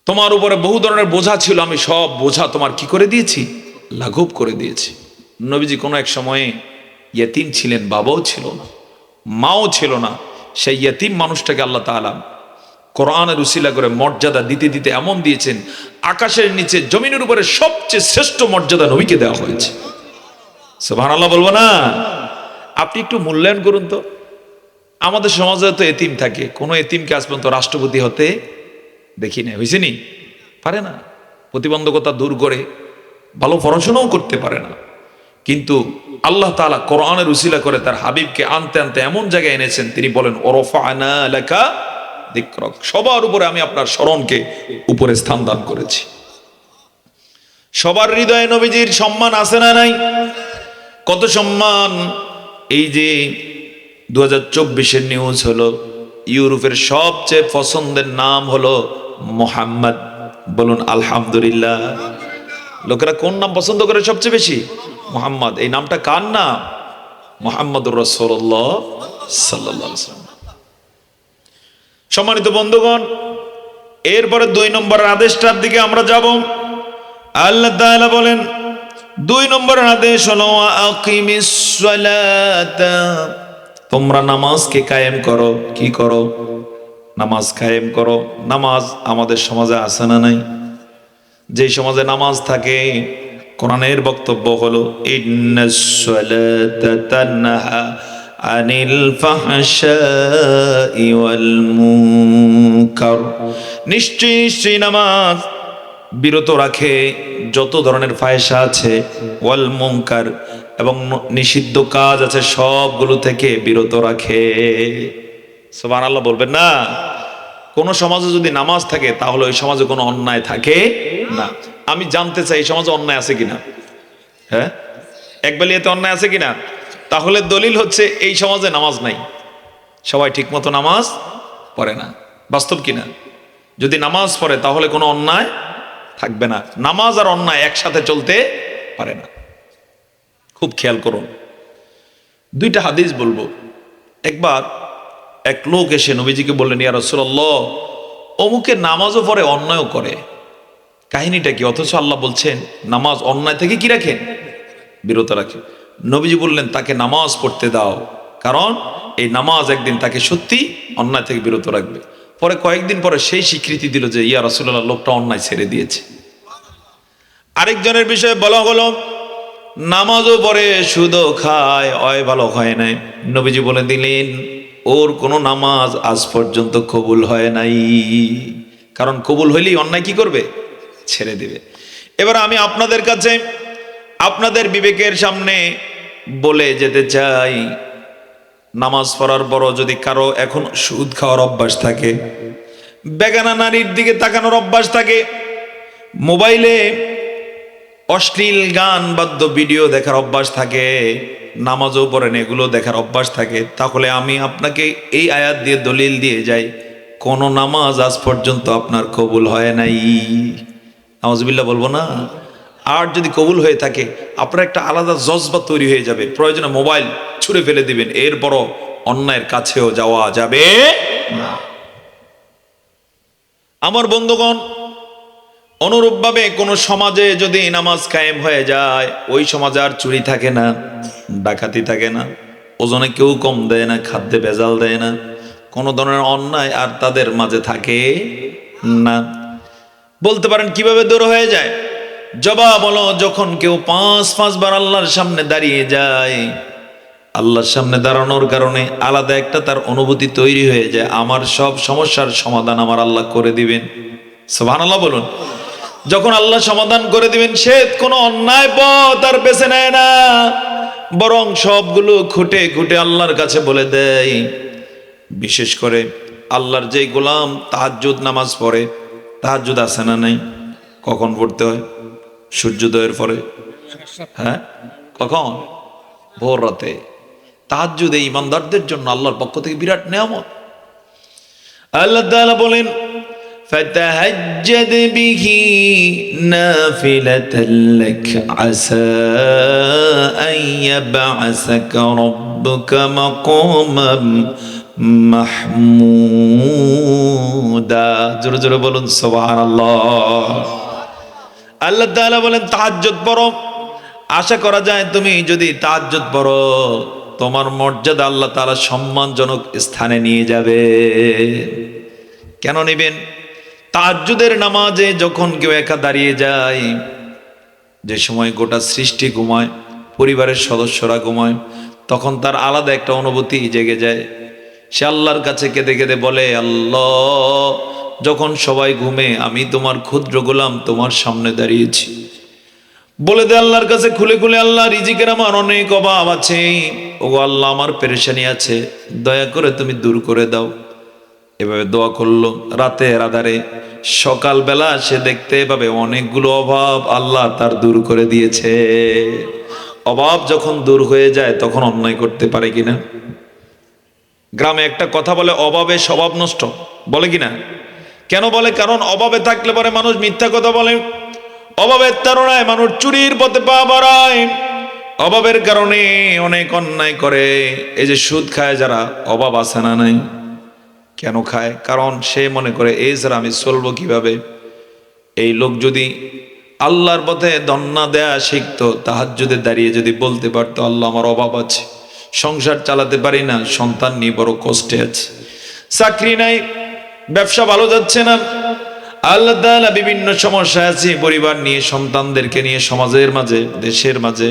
S1: তোমার উপরে বহু ধরনের বোঝা ছিল, আমি সব বোঝা তোমার কি করে দিয়েছি, লাঘব করে দিয়েছি। নবীজি কোনো এক সময়ে ইয়েতিম ছিলেন, বাবাও ছিল না, মাও ছিল না। সেই ইয়েতিম মানুষটাকে আল্লাহ তাআলা কোরআনের উসিলা করে মর্যাদা দিতে দিতে এমন দিয়েছেন, আকাশের নিচে জমিনের উপরে সবচেয়ে শ্রেষ্ঠ মর্যাদা নবীকে দেওয়া হয়েছে। সুবহানাল্লাহ বলবো না? আপনি একটু মূল্যায়ন করুন তো, আমাদের সমাজে তো এতিম থাকে, কোনো এতিমকে আজ পর্যন্ত রাষ্ট্রপতি হতে দেখি না, হয়েছে নি, পারে না, প্রতিবন্ধকতা দূর করে ভালো পড়াশোনাও করতে পারে না। কিন্তু আল্লাহ তাআলা কোরআনের উসিলা করে তার হাবিবকে আনতে আনতে এমন জায়গায় এনেছেন, তিনি বলেন ওরফা'না লাকা যিকরাক, সবার উপরে আমি আপনার স্মরণকে উপরে স্থান দান করেছি। সবার হৃদয়ে নবীজির সম্মান আছে না নাই? কত সম্মান! এই যে 2024-এর নিউজ হলো, ইউরোপের সবচেয়ে পছন্দের নাম হলো মোহাম্মদ। বলুন আলহামদুলিল্লাহ। লোকেরা কোন নাম পছন্দ করে সবচেয়ে বেশি? মোহাম্মদ। এই নামটা কার নাম? মুহাম্মদুর রাসূলুল্লাহ সাল্লাল্লাহু আলাইহি ওয়াসাল্লাম। সম্মানিত বন্ধুগণ, এরপরে 2 নম্বরের আদেশটার দিকে আমরা যাব। আল্লাহ তাআলা বলেন 2 নম্বরের আদেশ হলো আকিমিস সালাতা, তোমরা নামাজকে কায়েম করো। কি করো? নামাজ কায়েম করো। নামাজ আমাদের সমাজে আছে না নাই? যে সমাজে নামাজ থাকে, কোরআনের বক্তব্য হলো ইন্নাস সালাতা তানহা আনিল ফাহশাই ওয়াল মুনকার, নিশ্চয়ই নামাজ বিরত রাখে যত ধরনের ফায়সা আছে, ওয়াল মুনকার, এবং নিষিদ্ধ কাজ আছে সবগুলো থেকে বিরত রাখে। সুবহানাল্লাহ বলবেন না? কোন সমাজে যদি নামাজ থাকে তাহলে ওই সমাজে কোনো অন্যায় থাকে না। আমি জানতে চাই এই সমাজে অন্যায় আছে কিনা? হ্যাঁ, একবালিয়াতে অন্যায় আছে কিনা? তাহলে দলিল হচ্ছে এই সমাজে নামাজ নাই, সবাই ঠিক মতো নামাজ পড়ে না। বাস্তব কিনা? যদি নামাজ পড়ে তাহলে কোনো অন্যায় থাকবে না। নামাজ আর অন্যায় একসাথে চলতে পারে না। খুব খেয়াল করুন, 2টা হাদিস বলবো। একবার এক লোক এসে নবীজিকে বললেন, ইয়া রাসূলুল্লাহ, অমুকে নামাজও পড়ে অন্যায়ও করে, কাহিনীটা কি? অথচ আল্লাহ বলছেন নামাজ অন্যায় থেকে কি রাখেন? বিরত রাখে। নবীজি বললেন তাকে নামাজ পড়তে দাও, কারণ এই নামাজ একদিন তাকে সত্যি অন্যায় থেকে বিরত রাখবে। পরে কয়েকদিন পরে সেই স্বীকৃতি দিল যে ইয়া রাসূলুল্লাহ, লোকটা অন্যায় ছেড়ে দিয়েছে। আরেকজনের বিষয়ে বলা হলো নামাজও পড়ে সুদও খায়, অয় ভালো হয় নাই। নবীজি বলে দিলেন ওর কোনো নামাজ আজ পর্যন্ত কবুল হয় নাই, কারণ কবুল হইলেই অন্যায় কি করবে? ছেড়ে দিবে। এবার আমি আপনাদের কাছে আপনাদের বিবেকের সামনে বলে যেতে চাই, নামাজ পড়ার পরও যদি কারো এখন সুদ খাওয়ার অভ্যাস থাকে, বেগানা নারীর দিকে তাকানোর অভ্যাস থাকে, মোবাইলে অশ্লীল গান বাদ্য ভিডিও দেখার অভ্যাস থাকে, নামাজও পড়েন এগুলো দেখার অভ্যাস থাকে, তাহলে আমি আপনাকে এই আয়াত দিয়ে দলিল দিয়ে যাই, কোন নামাজ আজ পর্যন্ত আপনার কবুল হয় নাই। নাউজুবিল্লাহ বলবো না? আর যদি কবুল হয়ে থাকে আপনার একটা আলাদা জজবা তৈরি হয়ে যাবে, প্রয়োজনে মোবাইল ছুঁড়ে ফেলে দিবেন, এরপরও অন্যায়ের কাছেও যাওয়া যাবে না। আমার বন্ধুগণ, অনুরূপভাবে কোন সমাজে যদি নামাজ কায়েম হয়ে যায়, ওই সমাজে আর চুরি থাকে না, ডাকাতি থাকে না, ওজনে কেউ কম দেয় না, খাদ্যে ভেজাল দেয় না, কোন ধরনের অন্যায় আর তাদের মাঝে থাকে না। বলতে পারেন কিভাবে দূর হয়ে যায়? জবাব হলো, যখন কেউ 5 বার আল্লাহর সামনে দাঁড়িয়ে যায়, আল্লাহর সামনে দাঁড়ানোর কারণে আলাদা একটা তার অনুভূতি তৈরি হয়ে যায়, আমার সব সমস্যার সমাধান আমার আল্লাহ করে দিবেন। সুবহানাল্লাহ বলুন। যখন আল্লাহ সমাধান করে দিবেন, সে কোনো অন্যায় পথ আর বেছে নেয় না, বরং সবগুলো খুঁটে খুঁটে আল্লাহর কাছে বলে দেয়। বিশেষ করে আল্লাহর যেই গোলাম তাহাজ্জুদ নামাজ পড়ে, তাহাজ্জুদ আছে না নাই? কখন পড়তে হয়? সূর্যোদয়ের পরে। হ্যাঁ, কখন? ভোর রাতে। তাহাজ্জুদ এই ইমানদারদের জন্য আল্লাহর পক্ষ থেকে বিরাট নেয়ামত। আল্লাহ তাআলা বলেন فتهجد به نافلة لك عسى أن يبعثك ربك مقاما মাহমুদা। জোরে জোরে বলুন সুবহানাল্লাহ। আল্লাহ তাআলা বলেন তাহাজ্জুদ পড়ো, আশা করা যায় তুমি যদি তাহাজ্জুদ পড়ো তোমার মর্যাদা আল্লাহ তাআলা সম্মানজনক স্থানে নিয়ে যাবে। কেন নেবেন? তাহাজ্জুদের নামাজে যখন কেউ একা দাঁড়িয়ে যায়, যে সময় গোটা সৃষ্টি ঘুমায়, পরিবারের সদস্যরা ঘুমায়, তখন তার আলাদা একটা অনুভূতি জেগে যায়। সে আল্লাহর কাছে কেঁদে কেঁদে বলে, আল্লাহ, যখন সবাই ঘুমে আমি তোমার ক্ষুদ্র গোলাম তোমার সামনে দাঁড়িয়েছি। বলে দে আল্লাহর কাছে খুলে খুলে, আল্লাহ, রিজিকের আমার অনেক অভাব আছে, ওগো আল্লাহ, আমার পেরেশানি আছে, দয়া করে তুমি দূর করে দাও। এভাবে দোয়া করলো রাতের আধারে। সকালবেলা সে দেখতে পাবে অনেকগুলো অভাব আল্লাহ তার দূর করে দিয়েছে। অভাব যখন দূর হয়ে যায় তখন অন্যায় করতে পারে কিনা? গ্রামে একটা কথা বলে, অভাবে স্বভাব নষ্ট, বলে কিনা? কেন বলে? কারণ অভাবে থাকলে পরে মানুষ মিথ্যা কথা বলে, অভাবের তাড়নায় মানুষ চুরির পথে পা বাড়ায়, অভাবের কারণে অনেক অন্যায় করে। এই যে সুদ খায় যারা, অভাব আছে না নাই? কেন খায়? কারণ সে মনে করে এই ছাড়া আমি চলবো কিভাবে। এই লোক যদি আল্লাহর পথে দন্না দেয়া শিখতো, তাহাজ্জুদে দাঁড়িয়ে যদি বলতে পারতো, আল্লাহ, আমার অভাব আছে, সংসার চালাতে পারি না, সন্তান নিয়ে বড় কষ্টে আছে, চাকরি নাই, ব্যবসা ভালো যাচ্ছে না, আল্লাহ তাআলা বিভিন্ন সমস্যা আছে, পরিবার নিয়ে, সন্তানদেরকে নিয়ে, সমাজের মাঝে, দেশের মাঝে,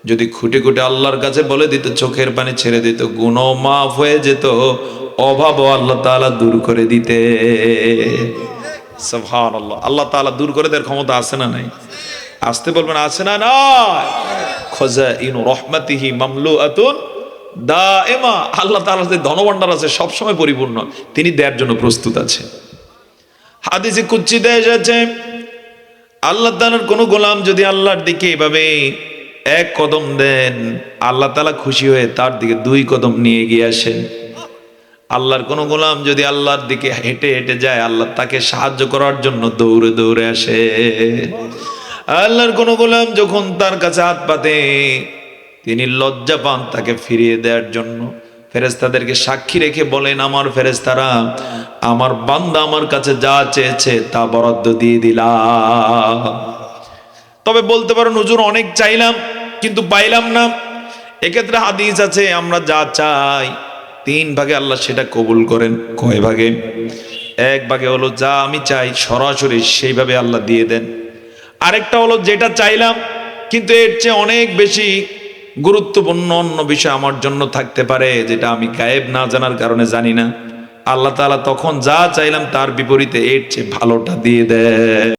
S1: যদি খুঁটে খুঁটে আল্লাহর কাছে বলে দিত, চোখের পানি ছেড়ে দিত, গুনাহ মাফ হয়ে যেত, অভাবও আল্লাহ তাআলা দূর করে দিতে। সুবহানাল্লাহ। আল্লাহ তাআলা দূর করে দেওয়ার ক্ষমতা আছে না নাই? আসতে বলবেন, আছে না নাই? খাযাইনু রাহমাতিহি মামলুআতুন দাইমা। আল্লাহ তাআলার যে ধনভাণ্ডার আছে সবসময় পরিপূর্ণ, তিনি দেওয়ার জন্য প্রস্তুত আছে। হাদিসে কুদসিতে এসেছে, আল্লাহ তাআলার কোন গোলাম যদি আল্লাহর দিকে এভাবে এক কদম দেন, আল্লাহ তাআলা খুশি হয়ে তার দিকে 2 কদম নিয়ে গিয়ে আসেন। আল্লাহর কোন গোলাম যদি আল্লাহর দিকে হেঁটে হেঁটে যায়, আল্লাহ তাকে সাহায্য করার জন্য দৌড়ে দৌড়ে আসে। আল্লাহর কোন গোলাম যখন তার কাছে হাত পাতে, তিনি লজ্জা পান তাকে ফিরিয়ে দেওয়ার জন্য। ফেরেশতাদেরকে সাক্ষী রেখে বলেন, আমার ফেরেশতারা আমার বান্দা আমার কাছে যা চেয়েছে তা বরাদ্দ দিয়ে দিলাম। তবে বলতে পারেন, হুজুর, অনেক চাইলাম কিন্তু পাইলাম না। এক্ষেত্রে হাদিস আছে, আমরা যা চাই 3 ভাগে আল্লাহ সেটা কবুল করেন। কয় ভাগে? 1 ভাগে হলো যা আমি চাই সরাসরি সেইভাবে আল্লাহ দিয়ে দেন। আরেকটা হলো যেটা চাইলাম কিন্তু এর চেয়ে অনেক বেশি গুরুত্বপূর্ণ অন্য বিষয় আমার জন্য থাকতে পারে, যেটা আমি গায়েব না জানার কারণে জানি না। আল্লাহ তাআলা তখন যা চাইলাম তার বিপরীতে এর চেয়ে ভালোটা দিয়ে দেয়।